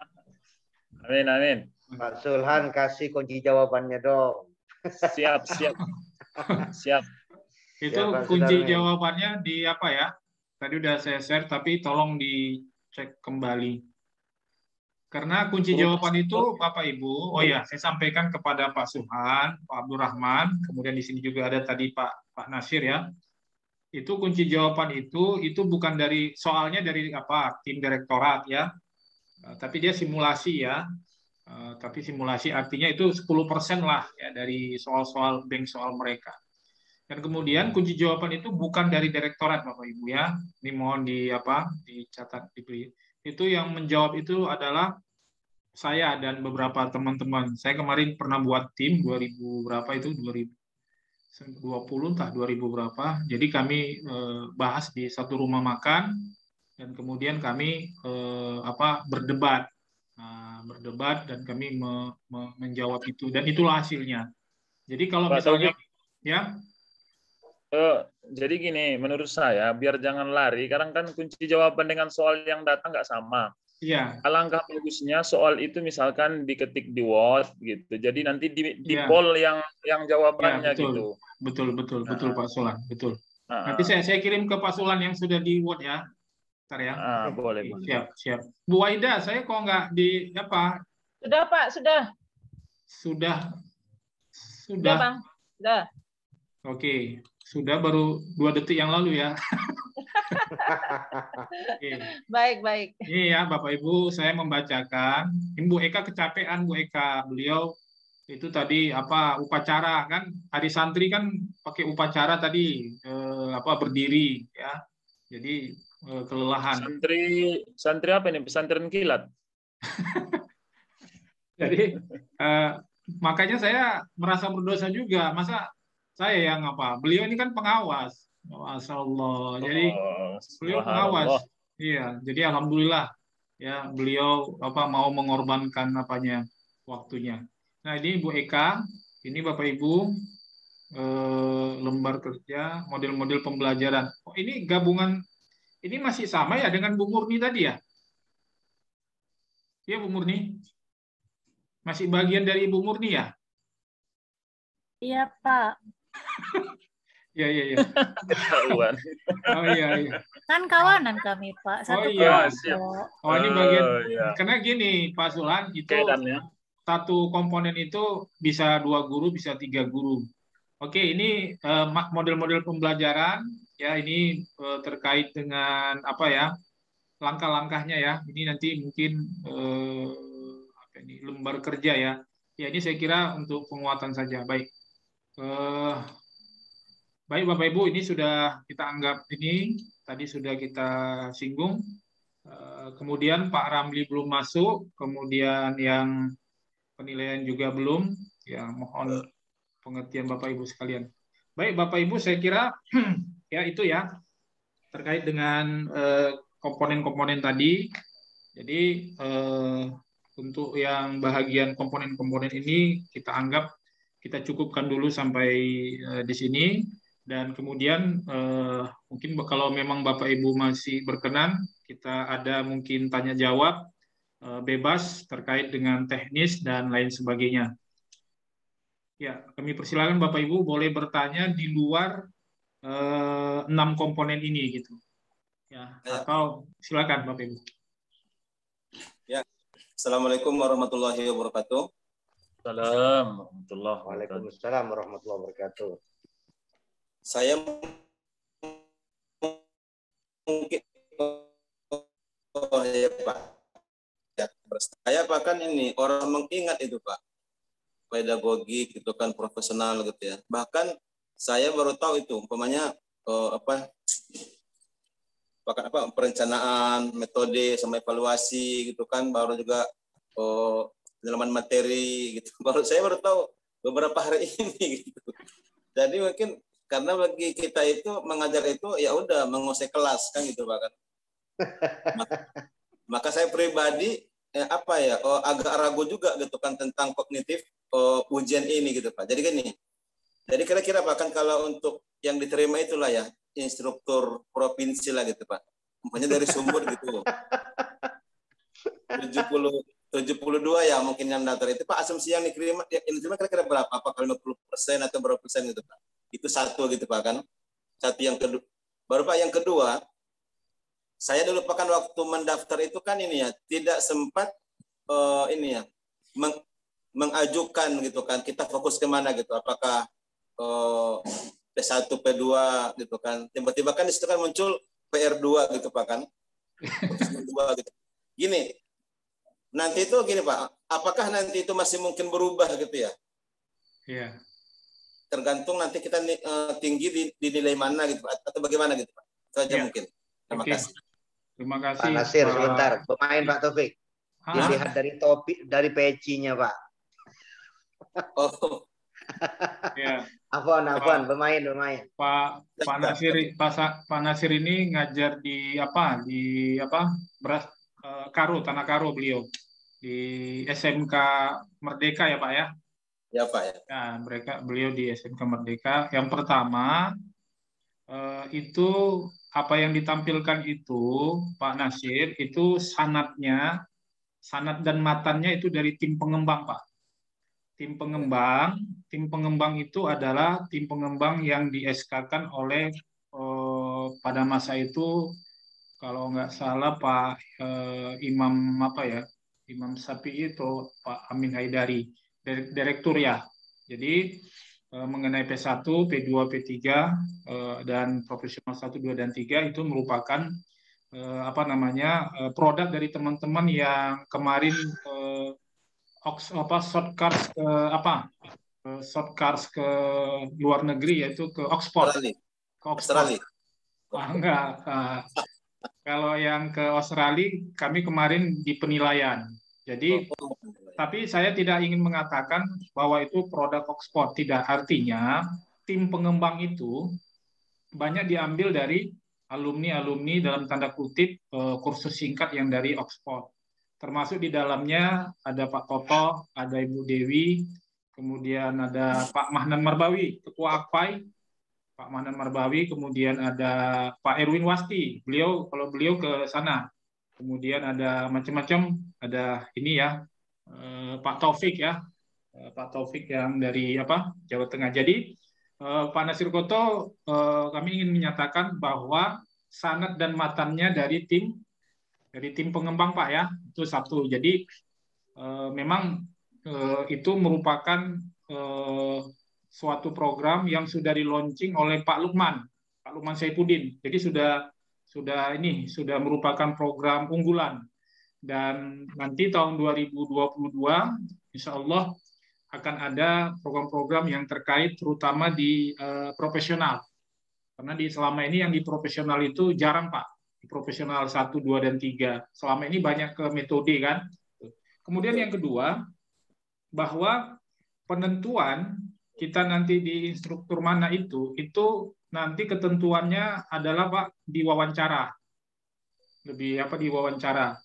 Amin, amin. Pak Sulhan kasih kunci jawabannya dong. Siap. Itu ya, kunci jawabannya di apa ya? Tadi udah saya share, tapi tolong dicek kembali. Karena kunci jawaban itu Bapak Ibu, saya sampaikan kepada Pak Sulhan, Pak Abdurrahman, kemudian di sini juga ada tadi Pak Nasir ya. Itu kunci jawaban itu bukan dari soalnya dari tim direktorat ya. Tapi dia simulasi ya. Tapi simulasi artinya itu 10% lah ya dari soal-soal bank soal mereka. Dan kemudian kunci jawaban itu bukan dari direktorat Bapak Ibu ya. Ini mohon dicatat diberi. Itu yang menjawab itu adalah saya dan beberapa teman-teman. Saya kemarin pernah buat tim 2000 berapa itu 2020 entah 2000 berapa. Jadi kami bahas di satu rumah makan dan kemudian kami berdebat. Berdebat dan kami menjawab itu dan itulah hasilnya. Jadi kalau Pak misalnya Taufik, ya jadi gini, menurut saya biar jangan lari, karena kan kunci jawaban dengan soal yang datang nggak sama. Iya. Alangkah bagusnya soal itu misalkan diketik di Word gitu. Jadi nanti di poll yang jawabannya ya, betul. gitu. Betul Pak Sulan, betul. Nanti saya kirim ke Pak Sulan yang sudah di Word ya. Bentar ya. Boleh. Siap. Bu Waida, saya kok nggak di apa? Sudah Pak, sudah. Sudah. Bang. Sudah. Oke, sudah baru 2 detik yang lalu ya. Baik. Iya, Bapak Ibu, saya membacakan. Ini Bu Eka kecapean, Bu Eka. Beliau itu tadi upacara kan, hari santri kan pakai upacara tadi berdiri ya. Jadi kelelahan. Santri apa ini? Pesantren kilat. Jadi makanya saya merasa berdosa juga. Masa saya yang beliau ini kan pengawas. Masya Allah. Jadi beliau pengawas. Iya. Jadi alhamdulillah ya beliau mau mengorbankan waktunya. Nah ini Bu Eka, ini Bapak Ibu lembar kerja model-model pembelajaran. Ini gabungan. Ini masih sama ya dengan Bu Murni tadi ya? Iya Bu Murni. Masih bagian dari Ibu Murni ya? Iya Pak. Iya. Oh iya. Kan kawanan kami Pak. Siap. Ini bagian. Karena gini Pak Sulan itu satu komponen itu bisa 2 guru, bisa 3 guru. Oke, ini model-model pembelajaran ya ini terkait dengan langkah-langkahnya ya. Ini nanti mungkin lembar kerja ya. Ya ini saya kira untuk penguatan saja. Baik. Baik Bapak Ibu, ini sudah kita anggap ini tadi sudah kita singgung. Kemudian Pak Ramli belum masuk, kemudian yang penilaian juga belum. Ya mohon pengertian Bapak Ibu sekalian. Baik Bapak Ibu, saya kira ya itu ya terkait dengan komponen-komponen tadi. Jadi untuk yang bahagian komponen-komponen ini kita anggap kita cukupkan dulu sampai di sini dan kemudian mungkin kalau memang Bapak Ibu masih berkenan kita ada mungkin tanya jawab bebas terkait dengan teknis dan lain sebagainya. Ya, kami persilakan Bapak Ibu boleh bertanya di luar 6 komponen ini gitu. Ya, atau silakan Bapak Ibu. Ya, Assalamualaikum warahmatullahi wabarakatuh. Waalaikumsalam warahmatullahi wabarakatuh. Saya mungkin ya Pak. Ya, saya bahkan ini orang mengingat itu Pak. Pedagogi gitu kan, profesional gitu ya. Bahkan saya baru tahu itu umpamanya perencanaan, metode sama evaluasi gitu kan, baru juga penyelaman materi gitu. Saya baru tahu beberapa hari ini gitu. Jadi mungkin karena bagi kita itu mengajar itu ya udah menguasai kelas kan gitu Pak kan. Maka saya pribadi agak ragu juga gitu kan tentang kognitif ujian ini gitu Pak. Jadi gini. Jadi kira-kira Pak kan kalau untuk yang diterima itulah ya instruktur provinsi lah gitu Pak. Umpamanya dari Sumber gitu. 72 ya mungkin yang daftar itu Pak, asumsi yang diterima kira-kira berapa? Apakah 50% atau berapa persen gitu Pak? Itu satu gitu Pak kan. Satu yang kedua. Baru Pak yang kedua, saya dulu Pak kan waktu mendaftar itu kan ini ya tidak sempat mengajukan gitu kan. Kita fokus kemana gitu? Apakah P1, P2 gitu kan. Tiba-tiba kan di situ kan muncul PR2 gitu Pak kan. PR2 gitu. Gini, nanti itu gini Pak, apakah nanti itu masih mungkin berubah gitu ya? Iya. Tergantung nanti kita tinggi di nilai mana gitu Pak, atau bagaimana gitu Pak. Itu aja mungkin. Terima kasih. Terima kasih. Pak Nasir, sebentar. Pemain Pak Taufik. Dilihat dari topik, dari pecinya Pak. Oh. Ya. Apaan, pemain. Pak Nasir ini ngajar di Tanah Karo beliau di SMK Merdeka ya Pak ya. Ya Pak ya. Ya, beliau di SMK Merdeka. Yang pertama itu apa yang ditampilkan itu Pak Nasir itu sanad dan matannya itu dari tim pengembang Pak. Tim pengembang itu adalah tim pengembang yang di SK-kan oleh pada masa itu kalau nggak salah Pak Imam Syafi'i itu Pak Amin Haidari, direktur ya. Jadi mengenai P1, P2, P3 dan profesional 1, 2 dan 3 itu merupakan produk dari teman-teman yang kemarin shortcuts ke luar negeri yaitu ke Oxford. Australia. Enggak. Kalau yang ke Australia kami kemarin di penilaian. Jadi tapi saya tidak ingin mengatakan bahwa itu produk Oxford, tidak. Artinya tim pengembang itu banyak diambil dari alumni dalam tanda kutip kursus singkat yang dari Oxford. Termasuk di dalamnya ada Pak Toto, ada Ibu Dewi, kemudian ada Pak Mahnan Marbawi, Ketua AKPAI, Pak Mahnan Marbawi, kemudian ada Pak Erwin Wasti, beliau ke sana. Kemudian ada macam-macam, ada ini ya, Pak Taufik ya, Pak Taufik yang dari Jawa Tengah. Jadi Pak Nasir Koto kami ingin menyatakan bahwa sanad dan matannya dari tim pengembang Pak ya, itu satu. Jadi memang itu merupakan suatu program yang sudah di-launching oleh Pak Lukman Saifuddin. Jadi sudah merupakan program unggulan. Dan nanti tahun 2022 insya Allah akan ada program-program yang terkait terutama di profesional. Karena selama ini yang di profesional itu jarang Pak. Profesional 1, 2, dan 3. Selama ini banyak ke metode kan. Kemudian yang kedua, bahwa penentuan kita nanti di instruktur mana itu nanti ketentuannya adalah Pak di wawancara. Di wawancara.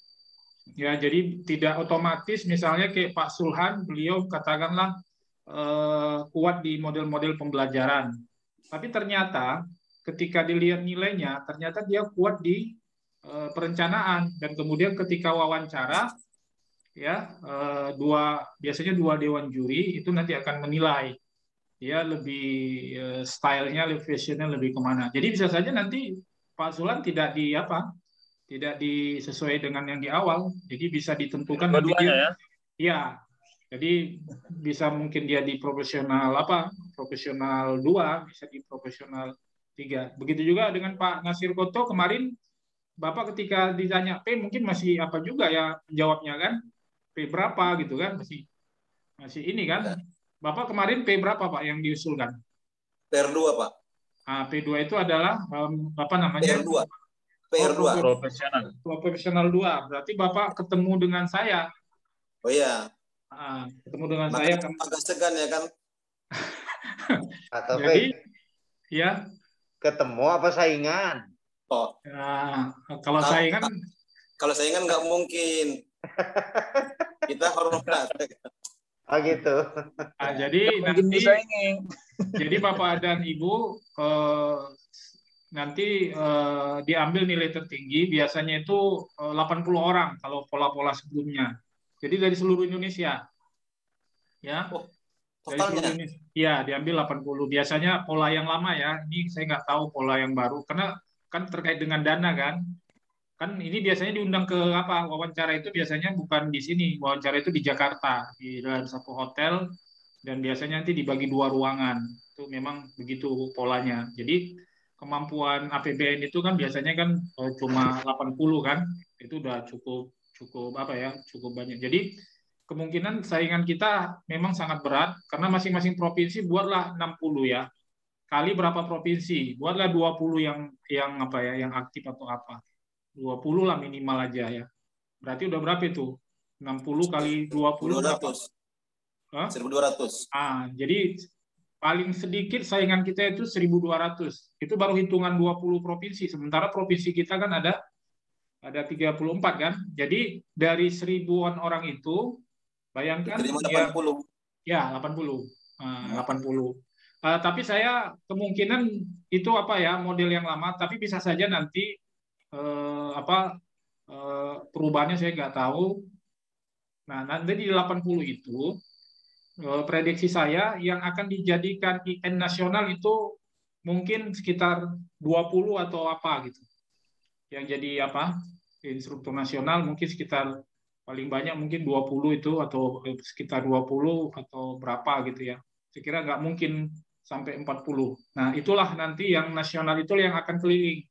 Ya, jadi tidak otomatis misalnya kayak Pak Sulhan, beliau katakanlah kuat di model-model pembelajaran. Tapi ternyata ketika dilihat nilainya, ternyata dia kuat di perencanaan, dan kemudian ketika wawancara ya biasanya dua dewan juri itu nanti akan menilai dia lebih stylenya, lebih fashionnya lebih kemana. Jadi bisa saja nanti Pak Sulan tidak disesuai dengan yang di awal, jadi bisa ditentukan nanti Dua-duanya dia. ya? Iya, jadi bisa mungkin dia di profesional profesional 2, bisa di profesional 3. Begitu juga dengan Pak Nasir Koto kemarin, Bapak ketika ditanya P mungkin masih apa juga ya jawabnya kan, P berapa gitu kan, masih ini kan. Bapak kemarin P berapa Pak yang diusulkan? PR2 Pak. P2 itu adalah apa namanya? PR2. Profesional 2. Berarti Bapak ketemu dengan saya. Oh iya. Ketemu dengan makanya saya. Agak segan ya kan? Atau jadi, ya. Ketemu apa saingan? Oh. Kalau saingan. Kalau saingan nggak mungkin. Kita hormat. Gitu. Jadi nanti. Jadi Bapak dan Ibu nanti diambil nilai tertinggi, biasanya itu 80 orang kalau pola-pola sebelumnya. Jadi dari seluruh Indonesia. Ya. Dari seluruh Indonesia. Ya, diambil 80. Biasanya pola yang lama ya. Ini saya nggak tahu pola yang baru karena kan terkait dengan dana kan. Kan ini biasanya diundang ke wawancara itu biasanya bukan di sini. Wawancara itu di Jakarta, di dalam satu hotel, dan biasanya nanti dibagi 2 ruangan. Itu memang begitu polanya. Jadi kemampuan APBN itu kan biasanya kan cuma 80 kan, itu udah cukup cukup banyak. Jadi kemungkinan saingan kita memang sangat berat karena masing-masing provinsi buatlah 60 ya. Kali berapa provinsi? Buatlah 20 yang aktif atau apa. 20 lah minimal aja ya. Berarti udah berapa itu? 60 kali 20 berapa? 1.200. Jadi paling sedikit saingan kita itu 1.200. Itu baru hitungan 20 provinsi. Sementara provinsi kita kan ada 34 kan. Jadi dari 1.000-an orang itu, bayangkan 80. Ya, 80. 80. Tapi saya kemungkinan itu model yang lama, tapi bisa saja nanti perubahannya saya nggak tahu. Nah, nanti di 80 itu prediksi saya yang akan dijadikan IN nasional itu mungkin sekitar 20 atau gitu. Yang jadi instruktur nasional mungkin sekitar paling banyak mungkin 20 itu atau sekitar 20 atau berapa gitu ya. Saya kira nggak mungkin sampai 40. Nah, itulah nanti yang nasional itu yang akan keliling.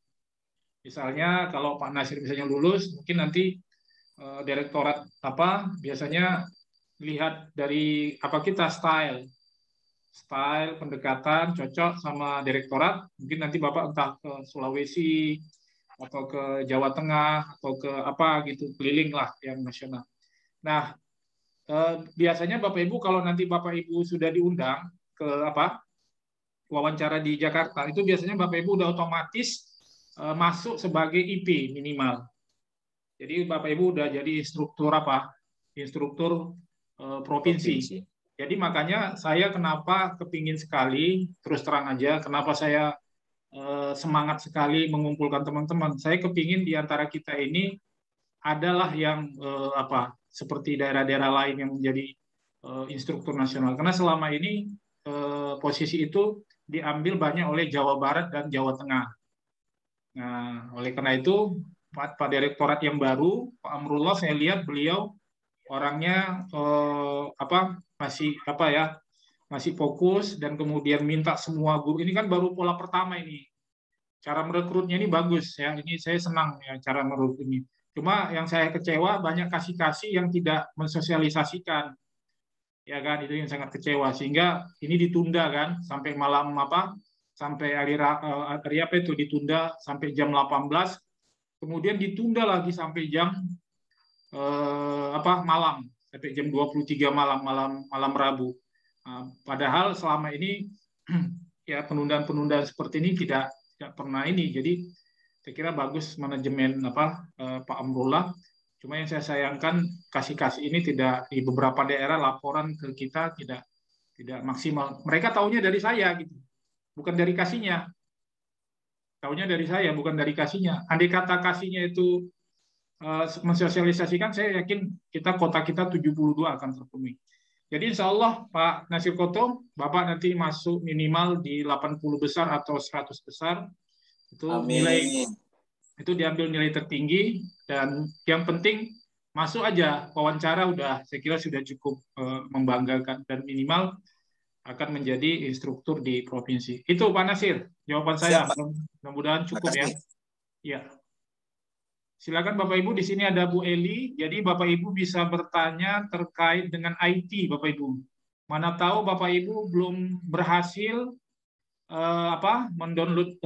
Misalnya kalau Pak Nasir misalnya lulus, mungkin nanti direktorat biasanya lihat dari kita style pendekatan cocok sama direktorat, mungkin nanti Bapak entah ke Sulawesi atau ke Jawa Tengah atau ke gitu, keliling lah yang nasional. Nah, biasanya Bapak Ibu kalau nanti Bapak Ibu sudah diundang ke wawancara di Jakarta, itu biasanya Bapak Ibu udah otomatis masuk sebagai IP minimal. Jadi Bapak Ibu udah jadi instruktur instruktur provinsi. Jadi makanya saya kenapa kepingin sekali, terus terang aja, kenapa saya semangat sekali mengumpulkan teman-teman. Saya kepingin di antara kita ini adalah yang seperti daerah-daerah lain yang menjadi instruktur nasional. Karena selama ini posisi itu diambil banyak oleh Jawa Barat dan Jawa Tengah. Nah, oleh karena itu Pak Direktorat yang baru, Pak Amrullah, saya lihat beliau orangnya masih fokus dan kemudian minta semua guru. Ini kan baru pola pertama ini. Cara merekrutnya ini bagus ya. Ini saya senang ya cara merekrut ini. Cuma yang saya kecewa banyak kasih-kasih yang tidak mensosialisasikan. Ya kan, itu yang sangat kecewa sehingga ini ditunda kan sampai malam sampai hari itu ditunda sampai jam 18. Kemudian ditunda lagi sampai jam malam, sampai jam 23 malam Rabu. Padahal selama ini ya penundaan-penundaan seperti ini tidak pernah ini. Jadi saya kira bagus manajemen Pak Amrullah. Cuma yang saya sayangkan kasih-kasih ini tidak di beberapa daerah laporan ke kita tidak maksimal. Mereka taunya dari saya gitu. Bukan dari kasihnya. Taunya dari saya, bukan dari kasihnya. Andai kata kasihnya itu mensosialisasikan, saya yakin kota kita 72 akan terpenuhi. Jadi insya Allah Pak Nasir Koto, Bapak nanti masuk minimal di 80 besar atau 100 besar. Itu nilai itu diambil nilai tertinggi, dan yang penting masuk aja wawancara udah, saya kira sudah cukup membanggakan, dan minimal akan menjadi instruktur di provinsi. Itu Pak Nasir, jawaban saya. Mudah-mudahan cukup ya. Ya. Silakan Bapak Ibu, di sini ada Bu Eli. Jadi Bapak Ibu bisa bertanya terkait dengan IT, Bapak Ibu. Mana tahu Bapak Ibu belum berhasil mendownload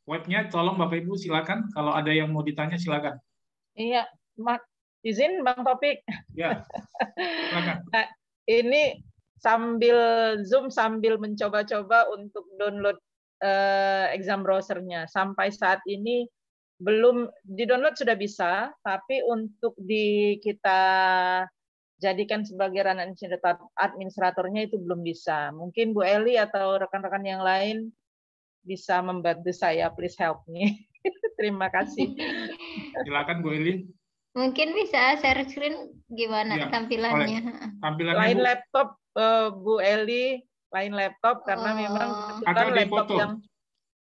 webnya, tolong Bapak Ibu silakan, kalau ada yang mau ditanya silakan. Iya, izin Bang Taufik. Ya, silakan. Nah, ini sambil Zoom sambil mencoba-coba untuk download exam browsernya. Sampai saat ini belum di-download, sudah bisa, tapi untuk kita jadikan sebagai running administratornya itu belum bisa. Mungkin Bu Eli atau rekan-rekan yang lain bisa membantu saya, please help me. Terima kasih. Silakan Bu Eli. Mungkin bisa share screen gimana tampilannya? Tampilannya lain laptop Bu Eli, lain laptop karena memang atau laptop dipoto. yang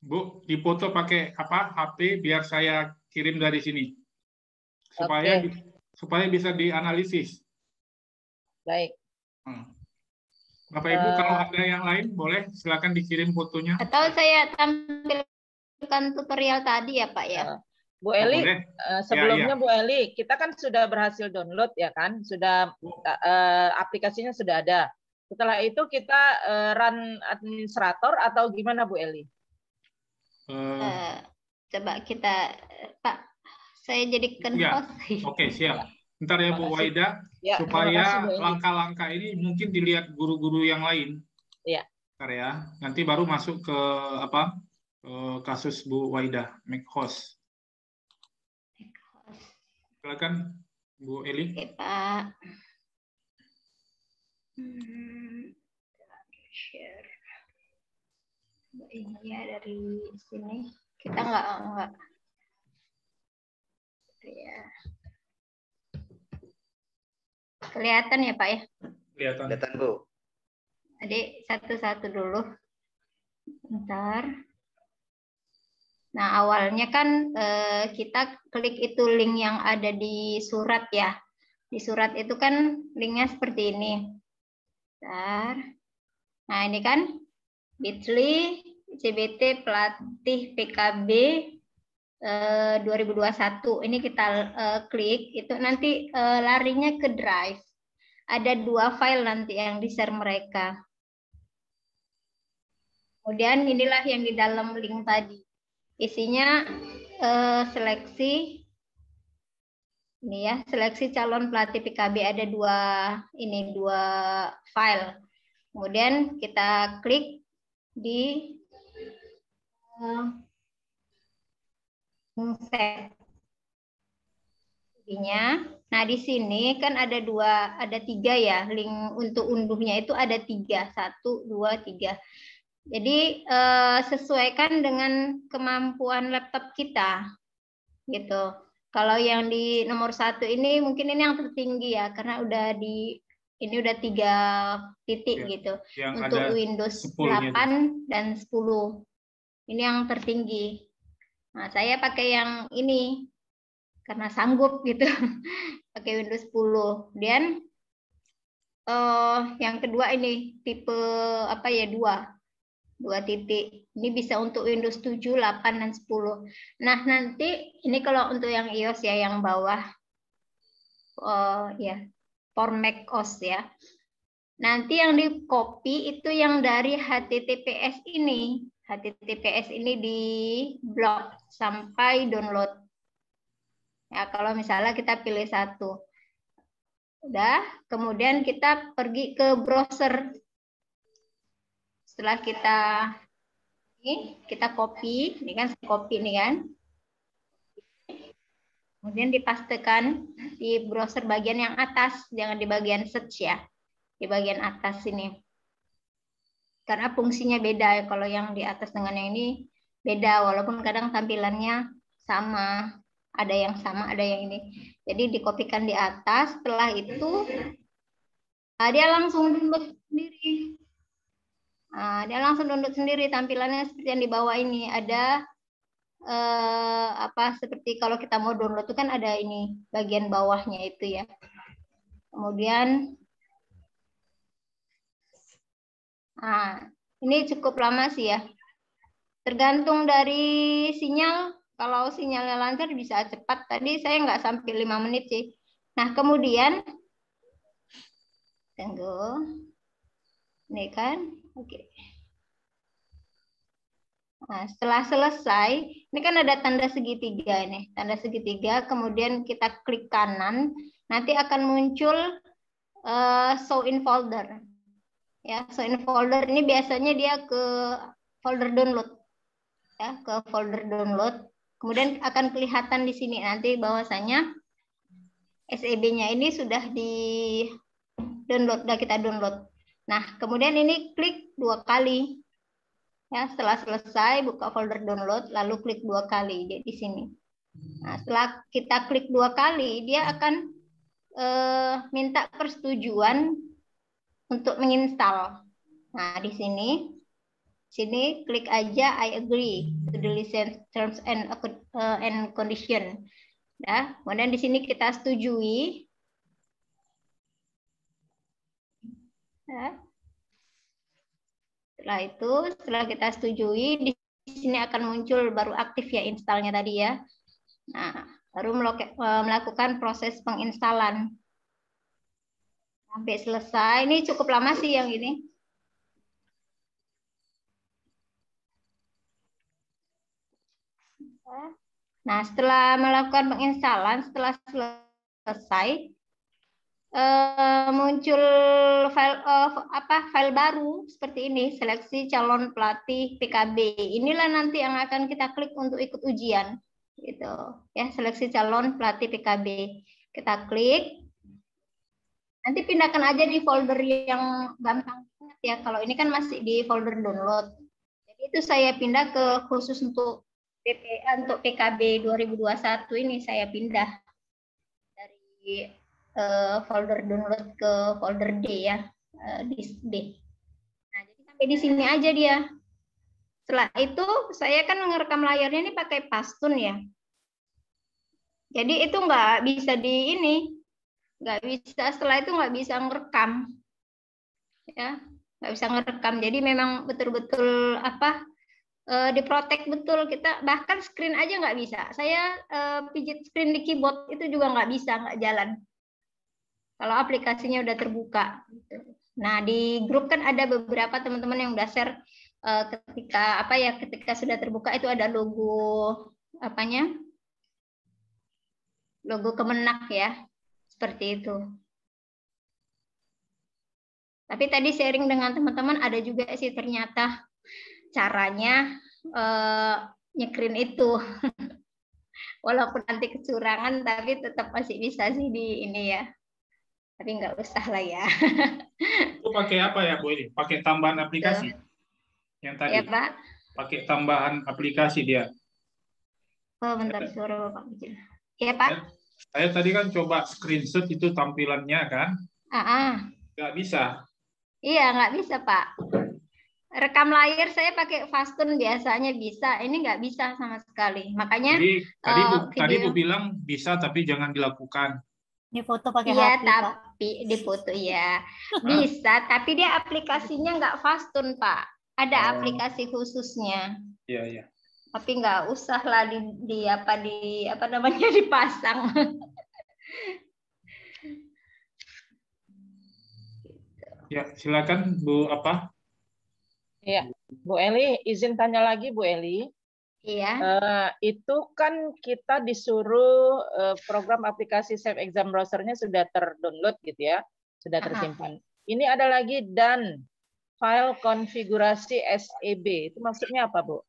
Bu, dipoto pakai HP biar saya kirim dari sini. Supaya bisa dianalisis. Baik. Bapak Ibu, kalau ada yang lain boleh silakan dikirim fotonya. Atau saya tampilkan tutorial tadi ya Pak ya. Bu Eli, sebelumnya Bu Eli, kita kan sudah berhasil download ya kan, sudah aplikasinya sudah ada. Setelah itu kita run administrator atau gimana Bu Eli? Coba kita, Pak, saya jadikan host. Oke, siap. Ntar ya Bu Waida, supaya langkah-langkah ini mungkin dilihat guru-guru yang lain. Iya. Ntar ya, nanti baru masuk ke kasus Bu Waida, make host. Silakan Bu Eli. Oke, Pak. Share. Ini ya dari sini. Kita enggak. Ya. Kelihatan ya Pak ya? Kelihatan Bu. Jadi satu-satu dulu. Bentar. Nah awalnya kan kita klik itu link yang ada di surat ya. Di surat itu kan linknya seperti ini. Bentar. Nah ini kan bit.ly CBT pelatih PKB 2021. Ini kita klik, itu nanti larinya ke Drive. Ada 2 file nanti yang di-share mereka. Kemudian inilah yang di dalam link tadi. Isinya seleksi ini ya, seleksi calon pelatih PKB, ada 2 file. Kemudian kita klik di set. Nah di sini kan ada 3 ya, link untuk unduhnya itu ada 3, 1, 2, 3. Jadi sesuaikan dengan kemampuan laptop kita, gitu. Kalau yang di nomor 1 ini mungkin ini yang tertinggi ya, karena ini udah 3 titik ya, gitu. Untuk Windows 8 dan 10. Ini yang tertinggi. Nah, saya pakai yang ini karena sanggup gitu. Pakai Windows 10. Kemudian yang kedua ini tipe 2 titik. Ini bisa untuk Windows 7, 8 dan 10. Nah, nanti ini kalau untuk yang iOS ya yang bawah for Mac OS ya. Nanti yang di copy itu yang dari HTTPS ini. HTTPS ini di blok sampai download. Ya, kalau misalnya kita pilih 1. Udah, kemudian kita pergi ke browser. Setelah kita copy, ini kan copy nih kan. Kemudian dipastekan di browser bagian yang atas, jangan di bagian search ya. Di bagian atas ini. Karena fungsinya beda ya, kalau yang di atas dengan yang ini beda, walaupun kadang tampilannya sama, ada yang sama, ada yang ini. Jadi dikopikan di atas, setelah itu dia langsung download sendiri. Nah, dia langsung download sendiri, tampilannya seperti yang di bawah ini. Ada seperti kalau kita mau download itu kan ada ini bagian bawahnya itu ya. Kemudian ini cukup lama sih ya. Tergantung dari sinyal. Kalau sinyalnya lancar bisa cepat. Tadi saya nggak sampai 5 menit sih. Nah, kemudian tunggu. Ini kan. Oke. Nah, setelah selesai, ini kan ada tanda segitiga nih. Tanda segitiga, kemudian kita klik kanan, nanti akan muncul show in folder. Ya, show in folder ini biasanya dia ke folder download. Ya, ke folder download. Kemudian akan kelihatan di sini nanti bahwasanya SEB-nya ini sudah di download, sudah kita download. Nah, kemudian ini klik 2 kali. Ya, setelah selesai buka folder download, lalu klik 2 kali di sini. Nah, setelah kita klik 2 kali, dia akan minta persetujuan untuk menginstal. Nah, di sini klik aja I agree to the license terms and condition. Ya, kemudian di sini kita setujui. Ya. Setelah kita setujui, di sini akan muncul baru aktif ya installnya tadi ya. Nah, baru melakukan proses penginstalan. Sampai selesai. Ini cukup lama sih yang ini. Nah, setelah melakukan penginstalan, setelah selesai, muncul file baru seperti ini, seleksi calon pelatih PKB. Inilah nanti yang akan kita klik untuk ikut ujian, gitu. Ya, seleksi calon pelatih PKB. Kita klik. Nanti pindahkan aja di folder yang gampang ya. Kalau ini kan masih di folder download. Jadi itu saya pindah ke khusus untuk untuk PKB 2021 ini saya pindah dari folder download ke folder D ya, disk D. Nah, jadi sampai di sini aja dia. Setelah itu saya kan ngerekam layarnya ini pakai Pastun ya. Jadi itu nggak bisa nggak bisa, setelah itu nggak bisa ngerekam, ya, nggak bisa ngerekam. Jadi memang betul-betul diprotek betul kita, bahkan screen aja nggak bisa. Saya pijit screen di keyboard itu juga nggak bisa, nggak jalan. Kalau aplikasinya udah terbuka. Nah, di grup kan ada beberapa teman-teman yang udah share ketika sudah terbuka itu ada logo logo Kemenak ya, seperti itu. Tapi tadi sharing dengan teman-teman ada juga sih ternyata caranya nyekreen itu. Walaupun nanti kecurangan tapi tetap masih bisa sih di ini ya. Tapi nggak usah lah ya. Itu pakai apa ya Bu ini? Pakai tambahan aplikasi? Yang tadi? Ya Pak. Pakai tambahan aplikasi dia. Oh bentar, suara Bapak kecil. Ya Pak. Saya tadi kan coba screenshot itu tampilannya kan. Nggak bisa. Iya nggak bisa Pak. Rekam layar saya pakai Fastun biasanya bisa, ini nggak bisa sama sekali. Makanya tadi Bu bilang bisa tapi jangan dilakukan. Ini foto pakai ya, HP, tapi Pak. Di foto ya bisa, tapi dia aplikasinya nggak Fastun Pak. Ada aplikasi khususnya. Iya iya. Tapi nggak usah lah dipasang. Ya silakan Bu apa? Iya, Bu Eli, izin tanya lagi Bu Eli. Iya. Itu kan kita disuruh program aplikasi Safe Exam Browser-nya sudah terdownload gitu ya, sudah tersimpan. Ini ada lagi dan file konfigurasi SEB. Itu maksudnya apa Bu?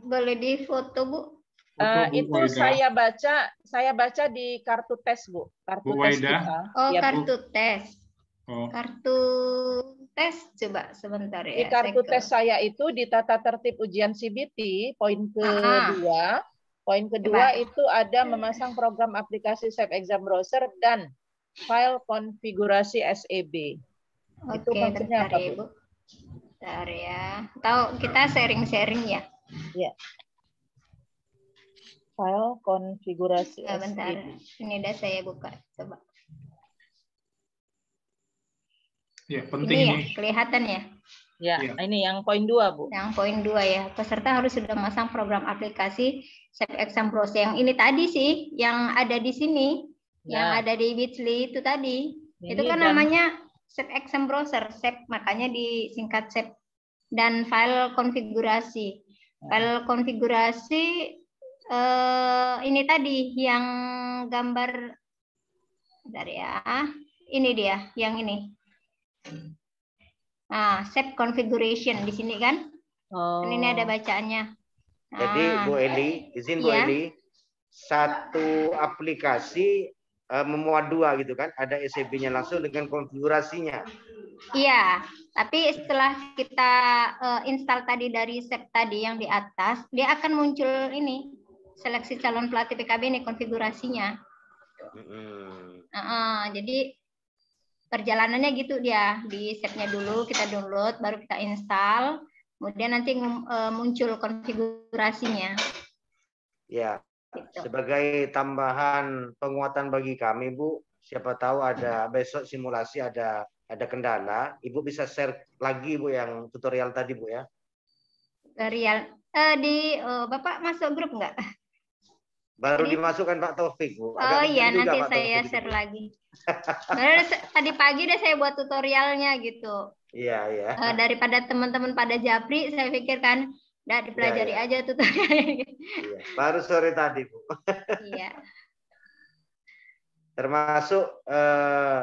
Boleh di foto Bu? Itu saya baca di kartu tes Bu, kartu tes kita. Oh ya, kartu Bu. Tes. Kartu tes coba sebentar ya. Di kartu tes saya itu di tata tertib ujian CBT poin kedua. Poin kedua itu ada memasang program aplikasi Safe Exam Browser dan file konfigurasi SEB. Itu Oke, maksudnya bentar apa, ya, Bu? Bu. Bentar ya. Tahu kita sharing-sharing ya. Ya. File konfigurasi Bentar. SPB. Ini udah saya buka. Coba. Ya, penting Ini ini. ya, kelihatan ya? Ya, Iya. ini yang poin 2, Bu. Yang poin 2 ya. Peserta harus sudah memasang program aplikasi SAP Exam Browser. Yang ini tadi sih, yang ada di sini, yang Ya. ada di Bitly itu tadi. Ini Itu kan dan- namanya SAP Exam Browser, SAP makanya disingkat SAP. Dan file konfigurasi. File konfigurasi ini tadi yang gambar, bentar ya. Ini dia, yang ini. Nah, SAP configuration di sini kan? Oh. Ini ada bacaannya. Jadi Bu Eli, izin Bu Iya. Eli, satu aplikasi memuat dua gitu kan? Ada SAP-nya langsung dengan konfigurasinya. Iya, tapi setelah kita install tadi dari SAP tadi yang di atas, dia akan muncul ini seleksi calon pelatih PKB ini konfigurasinya. Jadi perjalanannya gitu dia, di SAP-nya dulu kita download, baru kita install, kemudian nanti muncul konfigurasinya. Ya, Gitu. sebagai tambahan penguatan bagi kami Bu, siapa tahu ada besok simulasi ada kendala, Ibu bisa share lagi Bu yang tutorial tadi Bu ya. Tutorial di Bapak masuk grup nggak? Baru dimasukkan Pak Taufik Bu. Oh iya, penting juga, nanti Pak saya Taufik, share Bu. lagi. Tadi pagi udah saya buat tutorialnya gitu. Iya, iya. Daripada teman-teman pada japri, saya pikirkan udah dipelajari Iya, iya. aja tutorialnya. Iya. Baru sore tadi Bu. Iya. Termasuk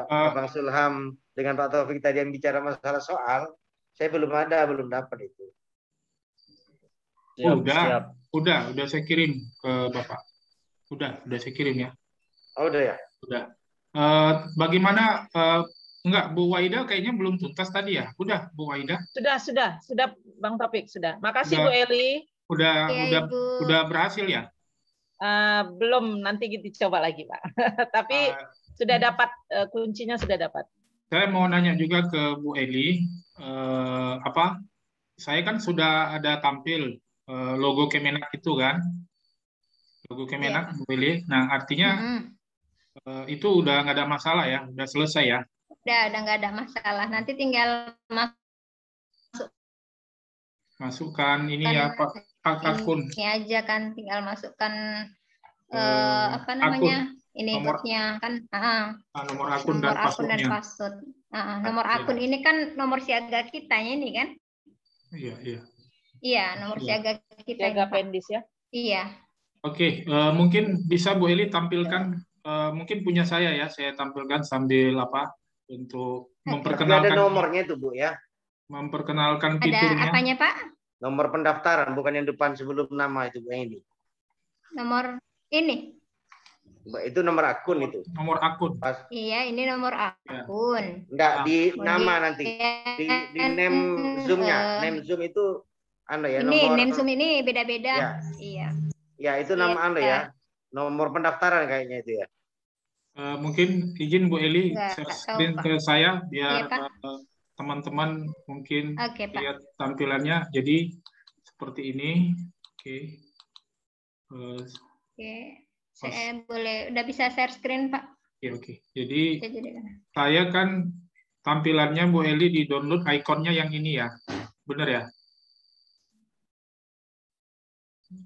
Bang Sulham dengan Pak Taufik tadi yang bicara masalah soal, saya belum dapat itu. Udah saya kirim ke Bapak. Udah saya kirim ya. Oh, udah ya? Udah. Bagaimana enggak Bu Waida kayaknya belum tuntas tadi ya? Udah Bu Waida? Sudah Bang Taufik, sudah. Makasih Udah. Bu Eli. Udah berhasil ya? Belum, nanti kita coba lagi Pak. Tapi sudah dapat kuncinya, sudah dapat. Saya mau nanya juga ke Bu Eli, saya kan sudah ada tampil logo Kemenak itu kan, logo Kemenak Bu Eli. Nah artinya itu udah nggak ada masalah ya, udah selesai ya? Udah nggak ada masalah. Nanti tinggal masukkan ini ya Pak akun. Ini aja kan, tinggal masukkan apa namanya? Akun. Ini inputnya kan. Nomor akun dan passwordnya. Password. Nomor akun ini kan nomor siaga kitanya ini kan? Iya. Iya, nomor siaga kita. Siaga Pendis ya? Iya. Oke, mungkin bisa Bu Eli tampilkan, mungkin punya saya tampilkan sambil untuk memperkenalkan. Ada nomornya itu Bu ya? Memperkenalkan Ada fiturnya. apanya Pak? Nomor pendaftaran, bukan yang depan sebelum nama itu Bu ini. Nomor ini. Itu nomor akun itu. Nomor akun. Iya, ini nomor akun. Enggak di nama nanti. Di name Zoom-nya. Name Zoom itu ini nomor. name Zoom ini beda-beda. Ya. Iya. Ya, itu nama ya. Nomor pendaftaran kayaknya itu ya. Mungkin izin Bu Eli screen ke saya biar iya, teman-teman mungkin Pak. lihat tampilannya. Jadi seperti ini. Oke. Saya boleh udah bisa share screen Pak. Oke. Jadi saya kan tampilannya Bu Eli di download ikonnya yang ini ya. Benar ya?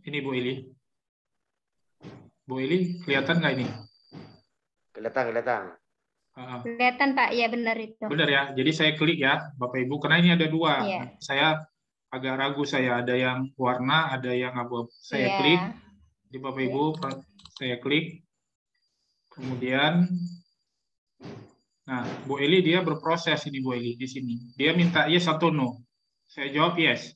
Ini Bu Eli. Bu Eli kelihatan nggak ini? Kelihatan. Kelihatan Pak, ya benar itu. Benar ya. Jadi saya klik ya, Bapak Ibu, karena ini ada dua. Iya. Saya agak ragu, ada yang warna, ada yang abu. Saya klik. Di Bapak Ibu, saya klik. Kemudian, nah Bu Eli dia berproses ini Bu Eli di sini. Dia minta yes atau no. Saya jawab yes.